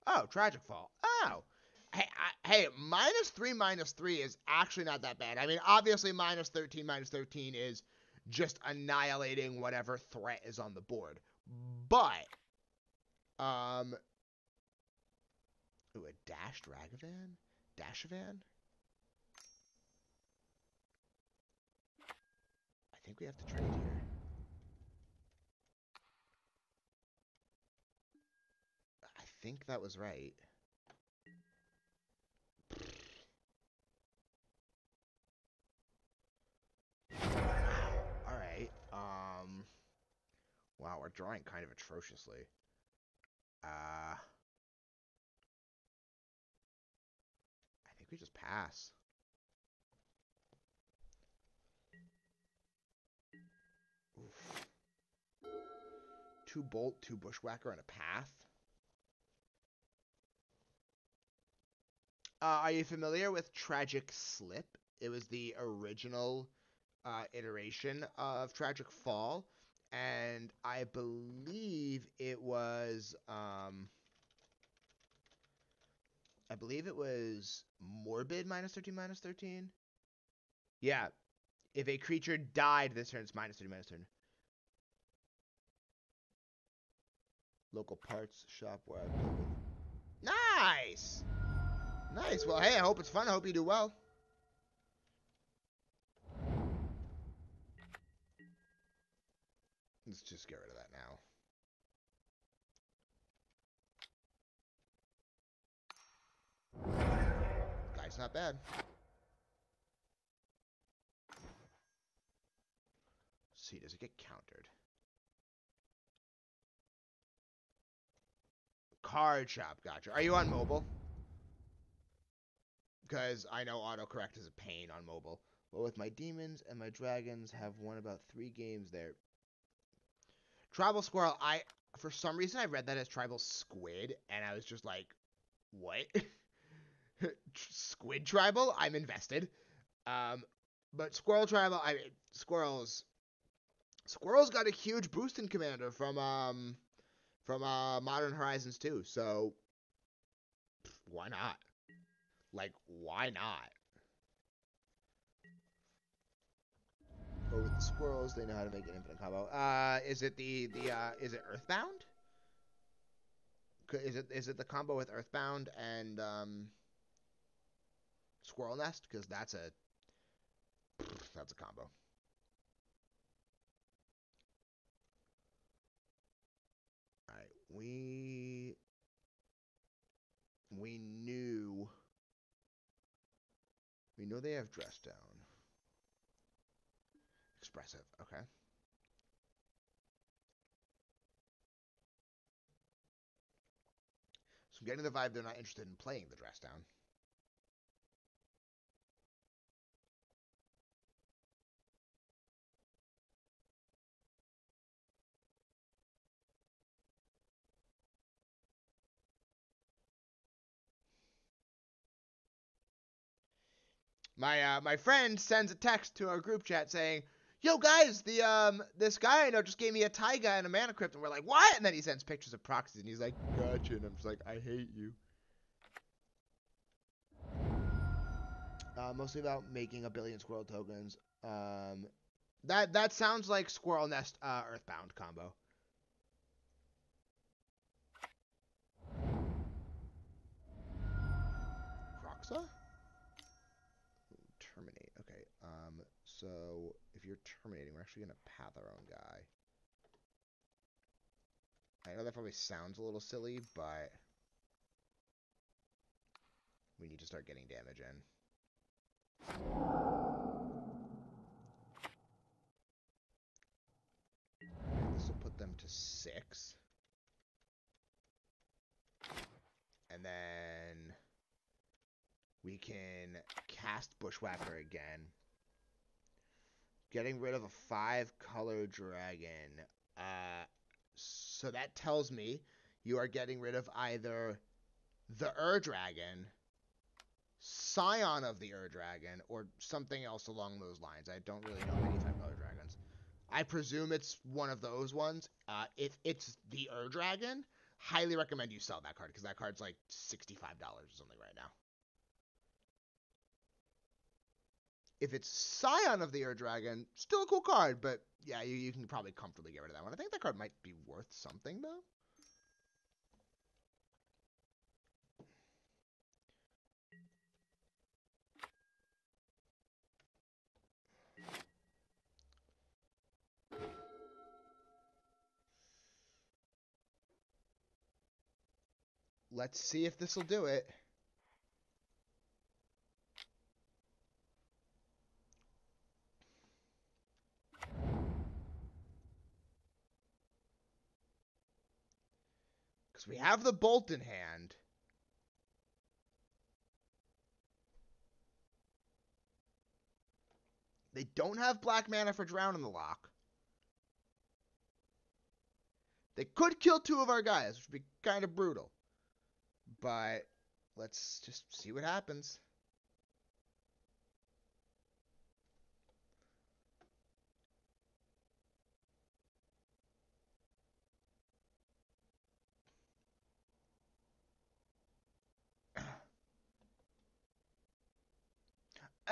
A: Oh, Tragic Fall. Oh. Hey, -3 is actually not that bad. I mean, obviously -13 is just annihilating whatever threat is on the board. But, ooh, a dashed Ragavan? Dashavan? I think we have to trade here. I think that was right. Alright, wow, we're drawing kind of atrociously. I think we just pass. Oof. 2 Bolt, 2 Bushwhacker, and a Path. Are you familiar with Tragic Slip? It was the original iteration of Tragic Fall, and I believe it was Morbid -13. Yeah, if a creature died this turn, it's -30. Local parts shop where I play with. Nice! Nice. Well, hey, I hope it's fun. I hope you do well. Let's just get rid of that now. Guy's not bad. Let's see, does it get countered? Card shop, gotcha. Are you on mobile? Because I know autocorrect is a pain on mobile. But with my demons and my dragons, have won about 3 games there. Tribal Squirrel, for some reason I read that as Tribal Squid, and I was just like, what? Squid Tribal? I'm invested. But Squirrel Tribal, Squirrel's got a huge boost in Commander from Modern Horizons 2, so why not? Like, why not? But with the squirrels, they know how to make an infinite combo. Is it is it Earthbound? Is it the combo with Earthbound and Squirrel Nest? Because that's a combo. All right, we know they have Dress Down. Expressive, okay. So I'm getting the vibe they're not interested in playing the Dress Down. My friend sends a text to our group chat saying, "Yo guys, this guy I know just gave me a Taiga and a Mana Crypt," and we're like, "What?" And then he sends pictures of proxies, and he's like, "Gotcha," and I'm just like, "I hate you." Mostly about making 1 billion squirrel tokens. That sounds like Squirrel Nest Earthbound combo. Mesa? Terminate. Okay. So if you're terminating, we're actually gonna path our own guy. I know that probably sounds a little silly, but we need to start getting damage in. This will put them to 6. And then we can cast Bushwhacker again. Getting rid of a 5-color dragon. So that tells me you are getting rid of either the Dragon, Scion of the Dragon, or something else along those lines. I don't really know many 5-color dragons. I presume it's one of those ones. If it's the Dragon, highly recommend you sell that card, because that card's like $65 or something right now. If it's Scion of the Dragon, still a cool card, but yeah, you can probably comfortably get rid of that one. I think that card might be worth something, though. Let's see if this will do it. Because we have the Bolt in hand. They don't have black mana for Drown in the lock. They could kill 2 of our guys, which would be kind of brutal. But let's just see what happens.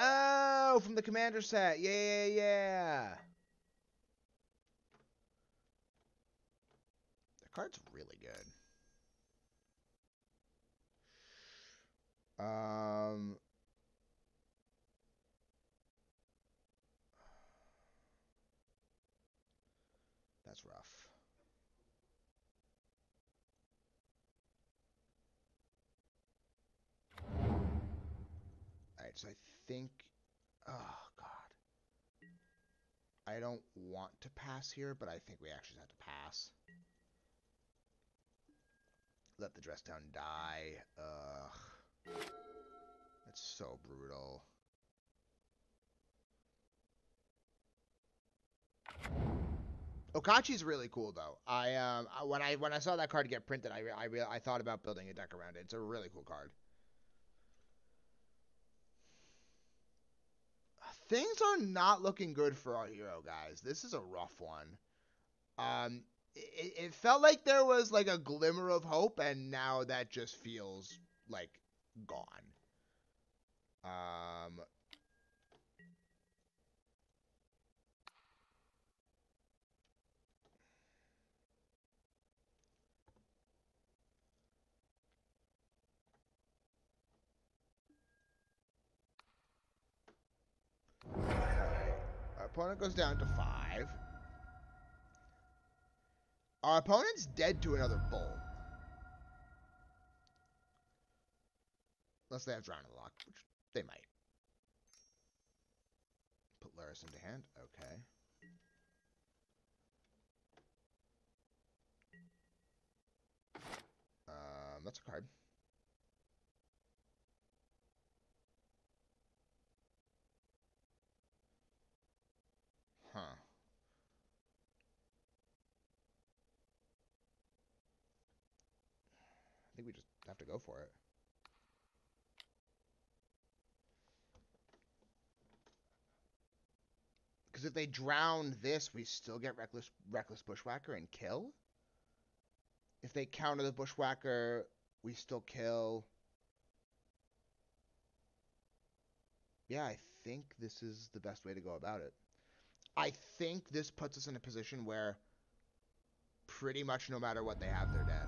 A: Oh, from the commander set. Yeah. The card's really good. That's rough. Alright, so I think... Oh, God. I don't want to pass here, but I think we actually have to pass. Let the Dress Down die. Ugh. That's so brutal. Okachi's really cool though. When I saw that card get printed, I thought about building a deck around it. It's a really cool card. Things are not looking good for our hero, guys. This is a rough one. It felt like there was like a glimmer of hope, and now that just feels like gone. Our opponent goes down to 5. Our opponent's dead to another Bolt. Unless they have Drown in the lock, which they might. Put Laris into hand. Okay. That's a card. Huh. I think we just have to go for it. Because if they drown this, we still get Reckless Bushwhacker and kill. If they counter the Bushwhacker, we still kill. Yeah, I think this is the best way to go about it. I think this puts us in a position where pretty much no matter what they have, they're dead.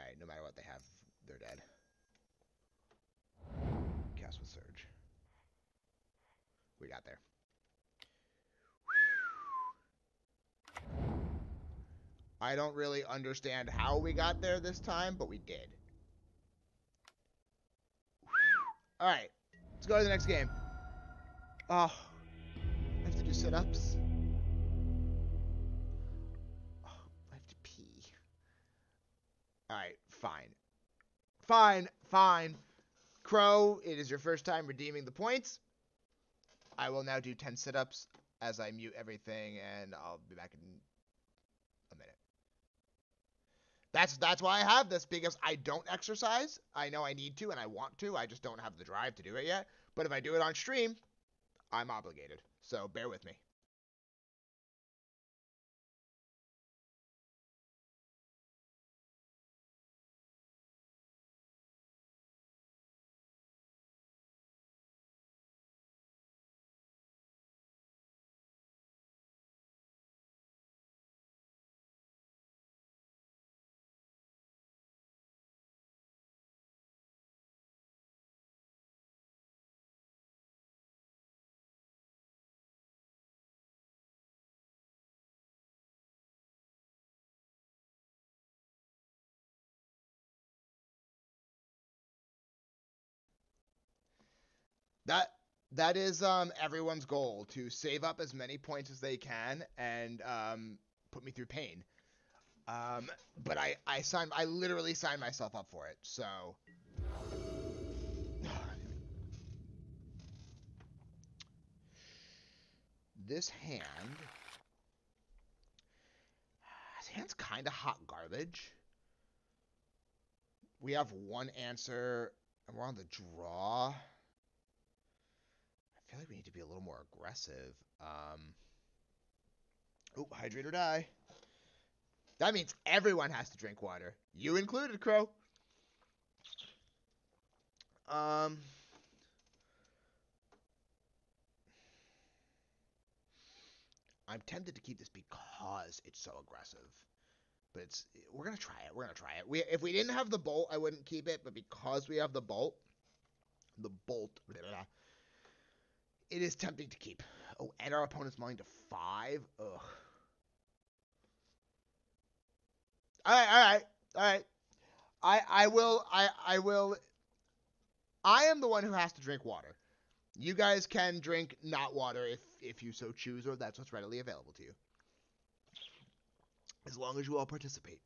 A: Alright, no matter what they have, they're dead. Cast with Surge. We got there. I don't really understand how we got there this time, but we did. Alright, let's go to the next game. Oh, I have to do sit-ups. Oh, I have to pee. Alright, fine. Fine. Crow, it is your first time redeeming the points. I will now do 10 sit-ups as I mute everything, and I'll be back in a minute. That's why I have this, because I don't exercise. I know I need to, and I want to. I just don't have the drive to do it yet. But if I do it on stream, I'm obligated. So bear with me. That is everyone's goal, to save up as many points as they can and put me through pain. But I literally signed myself up for it. So this hand's kind of hot garbage. We have one answer and we're on the draw. I feel like we need to be a little more aggressive. Oh, hydrate or die. That means everyone has to drink water. You included, Crow. I'm tempted to keep this because it's so aggressive. But we're going to try it. If we didn't have the bolt, I wouldn't keep it. But because we have the bolt, it is tempting to keep. Oh, and our opponent's mine to 5. Ugh. All right. I will. I am the one who has to drink water. You guys can drink not water if you so choose, or that's what's readily available to you. As long as you all participate.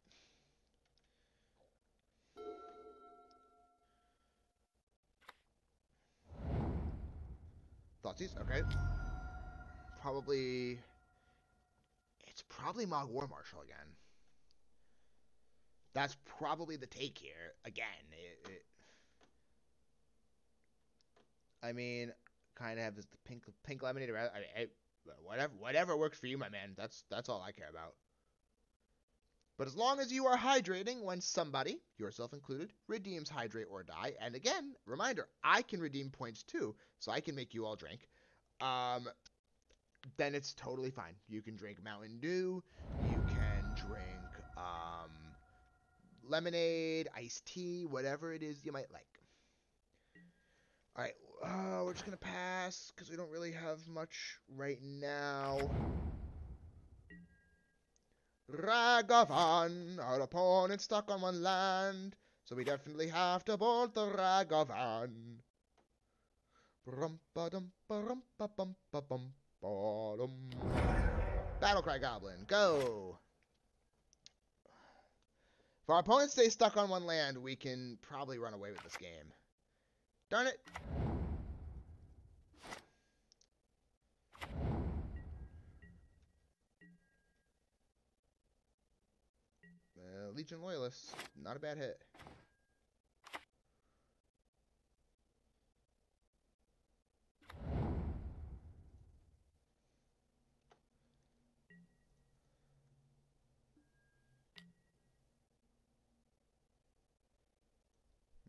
A: Thoughtseize? Okay. It's probably Mogg War Marshal again. That's probably the take here. Again, I mean, kind of have this pink lemonade around. Whatever works for you, my man. That's all I care about. But as long as you are hydrating when somebody, yourself included, redeems hydrate or die, and again, reminder, I can redeem points too, so I can make you all drink, then it's totally fine. You can drink Mountain Dew, you can drink lemonade, iced tea, whatever it is you might like. Alright, we're just going to pass, because we don't really have much right now. Ragavan, our opponent stuck on one land, so we definitely have to bolt the Ragavan. Battle Cry Goblin, go! If our opponent stays stuck on one land, we can probably run away with this game. Darn it! Legion Loyalist, not a bad hit.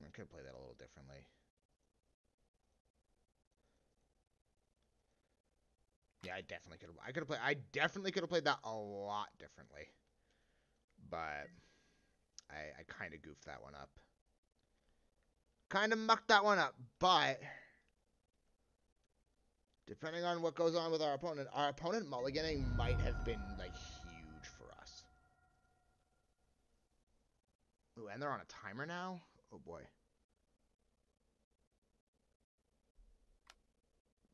A: I could play that a little differently. Yeah, I definitely could have. I definitely could have played that a lot differently. But I kind of goofed that one up. Kind of mucked that one up, but depending on what goes on with our opponent mulliganing might have been, like, huge for us. Ooh, and they're on a timer now? Oh, boy.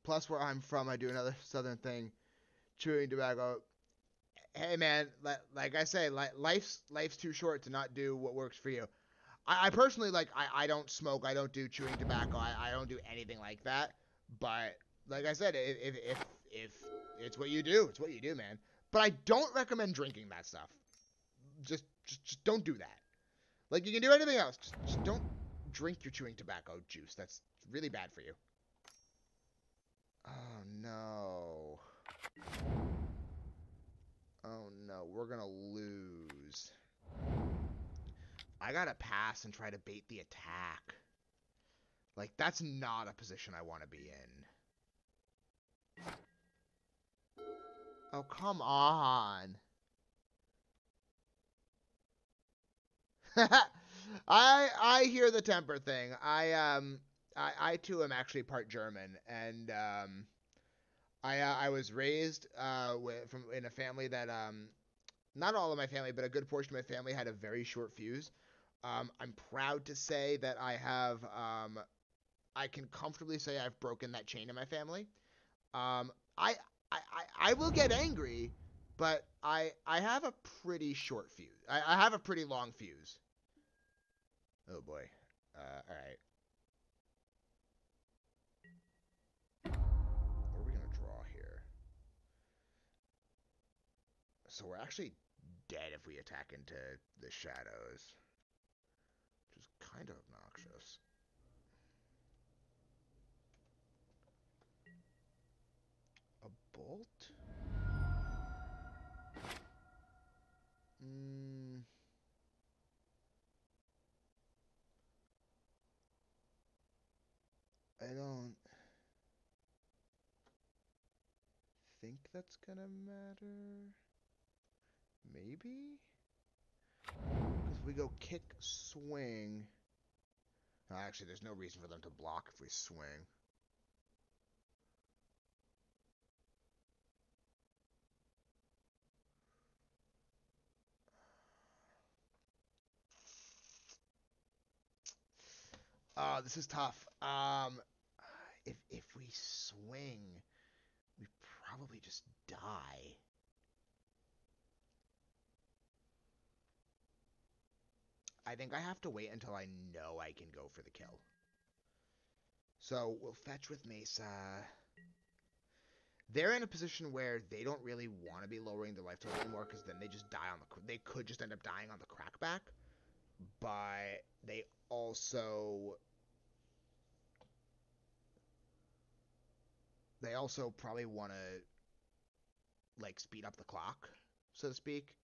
A: Plus, where I'm from, I do another southern thing. Chewing tobacco. Hey, man, like I say, life's too short to not do what works for you. I personally, like, I don't smoke. I don't do chewing tobacco. I don't do anything like that. But, like I said, if it's what you do, it's what you do, man. But I don't recommend drinking that stuff. Just don't do that. Like, you can do anything else. Just don't drink your chewing tobacco juice. That's really bad for you. Oh, no. Oh, no. We're gonna lose. I gotta pass and try to bait the attack. Like, that's not a position I want to be in. Oh, come on. I hear the temper thing. I too am actually part German, and I was raised in a family that not all of my family, but a good portion of my family had a very short fuse. I'm proud to say that I can comfortably say I've broken that chain in my family. I will get angry, but I have a pretty short fuse. I have a pretty long fuse. Oh boy. All right. What are we gonna draw here? So we're actually dead if we attack into the shadows, which is kind of obnoxious. A bolt? I don't think that's gonna matter. Maybe? Because we go kick, swing. No, actually, there's no reason for them to block if we swing. Oh, this is tough. If we swing, we probably just die. I think I have to wait until I know I can go for the kill. So we'll fetch with Mesa. They're in a position where they don't really want to be lowering their life total anymore, because then they just die on the. They could just end up dying on the crackback, but they also probably want to, like, speed up the clock, so to speak,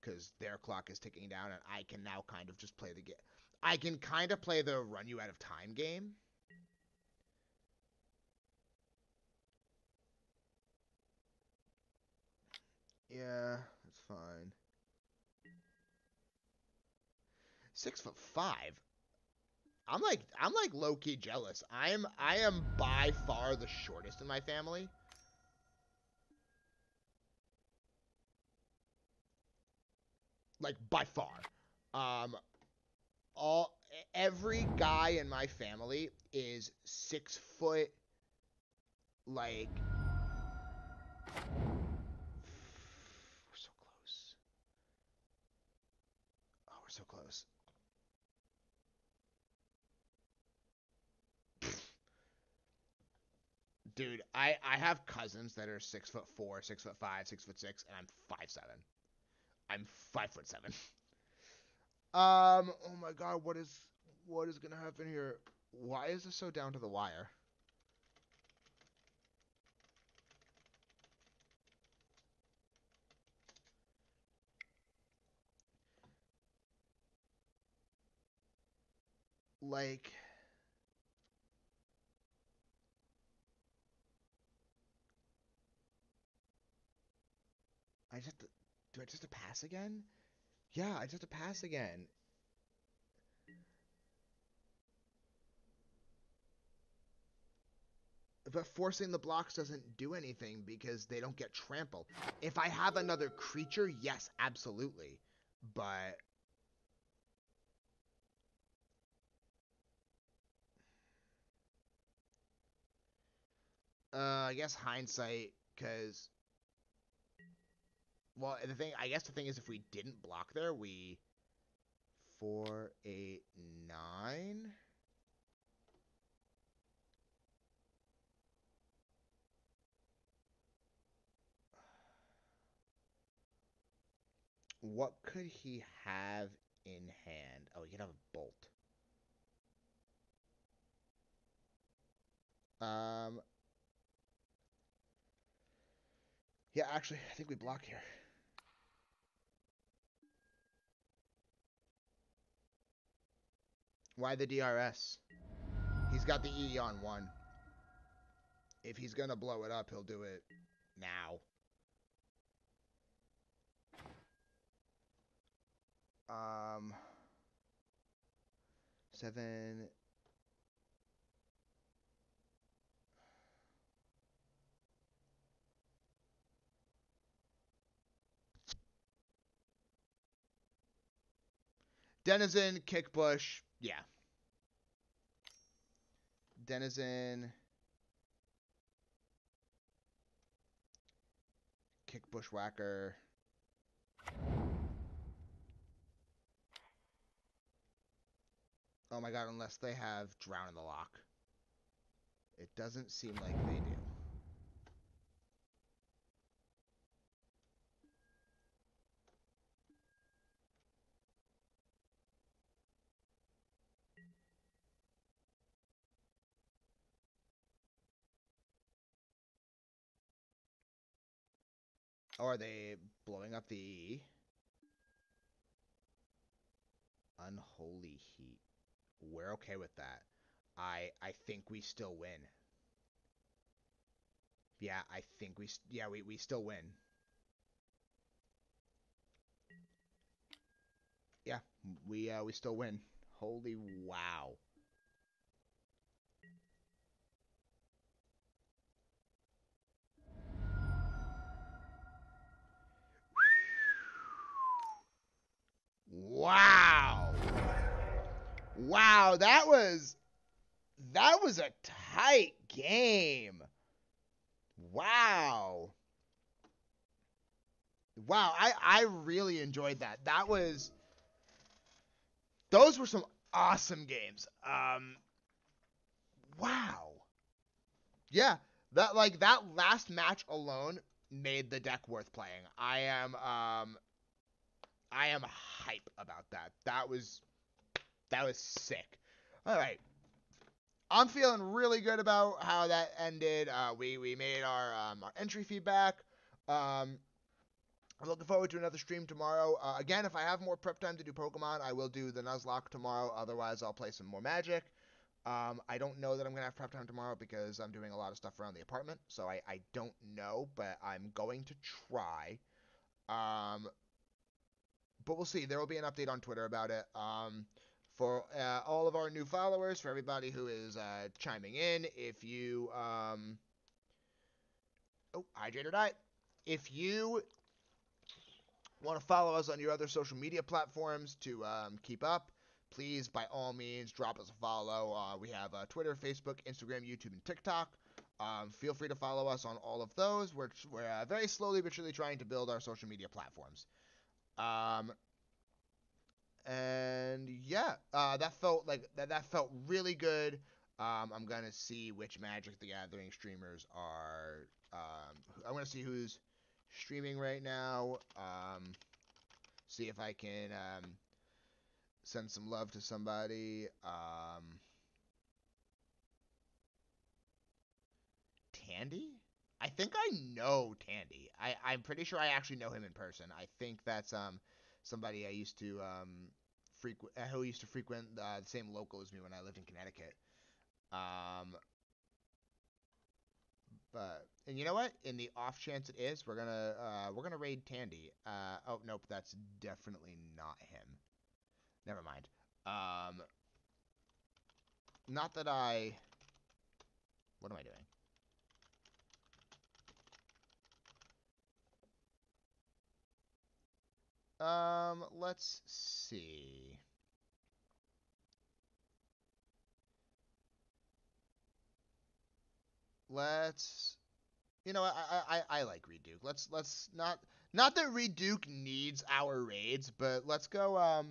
A: because their clock is ticking down, and I can now kind of just play the game. I can kind of play the run you out of time game. Yeah, that's fine. 6'5". I'm like low key jealous. I am by far the shortest in my family. Like, by far. Every guy in my family is 6 foot, like, we're so close. Oh, we're so close. Dude, I have cousins that are 6'4", 6'5", 6'6", and I'm 5'7". I'm 5'7". Oh my god, what is gonna happen here? Why is this so down to the wire? Like, do I just have to pass again? Yeah, I just have to pass again. But forcing the blocks doesn't do anything because they don't get trampled. If I have another creature, yes, absolutely. But I guess hindsight, because well, I guess the thing is, if we didn't block there, we 4, 8, 9. What could he have in hand? Oh, he could have a bolt. Um. Yeah, actually, I think we block here. Why the DRS? He's got the E on 1. If he's gonna blow it up, he'll do it now. 7. Denizen, Kickbush, yeah. Denizen, Bushwhacker. Oh my god, unless they have Drown in the Lock. It doesn't seem like they do. Oh, are they blowing up the Unholy Heat? We're okay with that. I think we still win. Yeah, I think we still win. Yeah, we still win. Holy wow. Wow. Wow, that was a tight game. Wow. Wow, I really enjoyed that. Those were some awesome games. Wow. Yeah, that last match alone made the deck worth playing. I am hype about that. That was sick. All right. I'm feeling really good about how that ended. We made our entry feedback. I'm looking forward to another stream tomorrow. Again, if I have more prep time to do Pokemon, I will do the Nuzlocke tomorrow. Otherwise, I'll play some more Magic. I don't know that I'm going to have prep time tomorrow because I'm doing a lot of stuff around the apartment. So I don't know, but I'm going to try. But we'll see. There will be an update on Twitter about it. For all of our new followers, for everybody who is chiming in, if you Hydrator died. If you want to follow us on your other social media platforms to keep up, please, by all means, drop us a follow. We have Twitter, Facebook, Instagram, YouTube, and TikTok. Feel free to follow us on all of those. We're very slowly but surely trying to build our social media platforms. And yeah, that felt really good. I'm gonna see which Magic the Gathering streamers are. I'm gonna see who's streaming right now. See if I can send some love to somebody. Tandy? I think I know Tandy. I'm pretty sure I actually know him in person. I think that's somebody I used to frequent who used to frequent the same local as me when I lived in Connecticut. And you know what? In the off chance it is, we're gonna raid Tandy. Oh nope, that's definitely not him. Never mind. Not that I. What am I doing? Let's see. You know, I like Reduke. Let's not that Reduke needs our raids, but let's go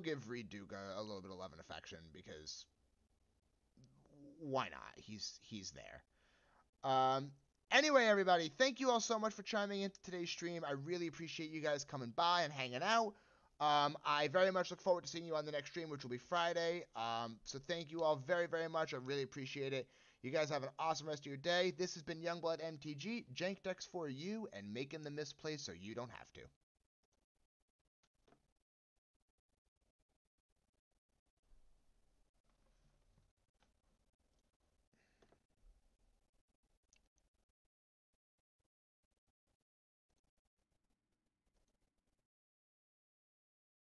A: give Reduke a little bit of love and affection because why not? He's there. Anyway, everybody, thank you all so much for chiming into today's stream. I really appreciate you guys coming by and hanging out. I very much look forward to seeing you on the next stream, which will be Friday. So thank you all very, very much. I really appreciate it. You guys have an awesome rest of your day. This has been YoungBloodMTG, jank decks for you, and making the misplays so you don't have to.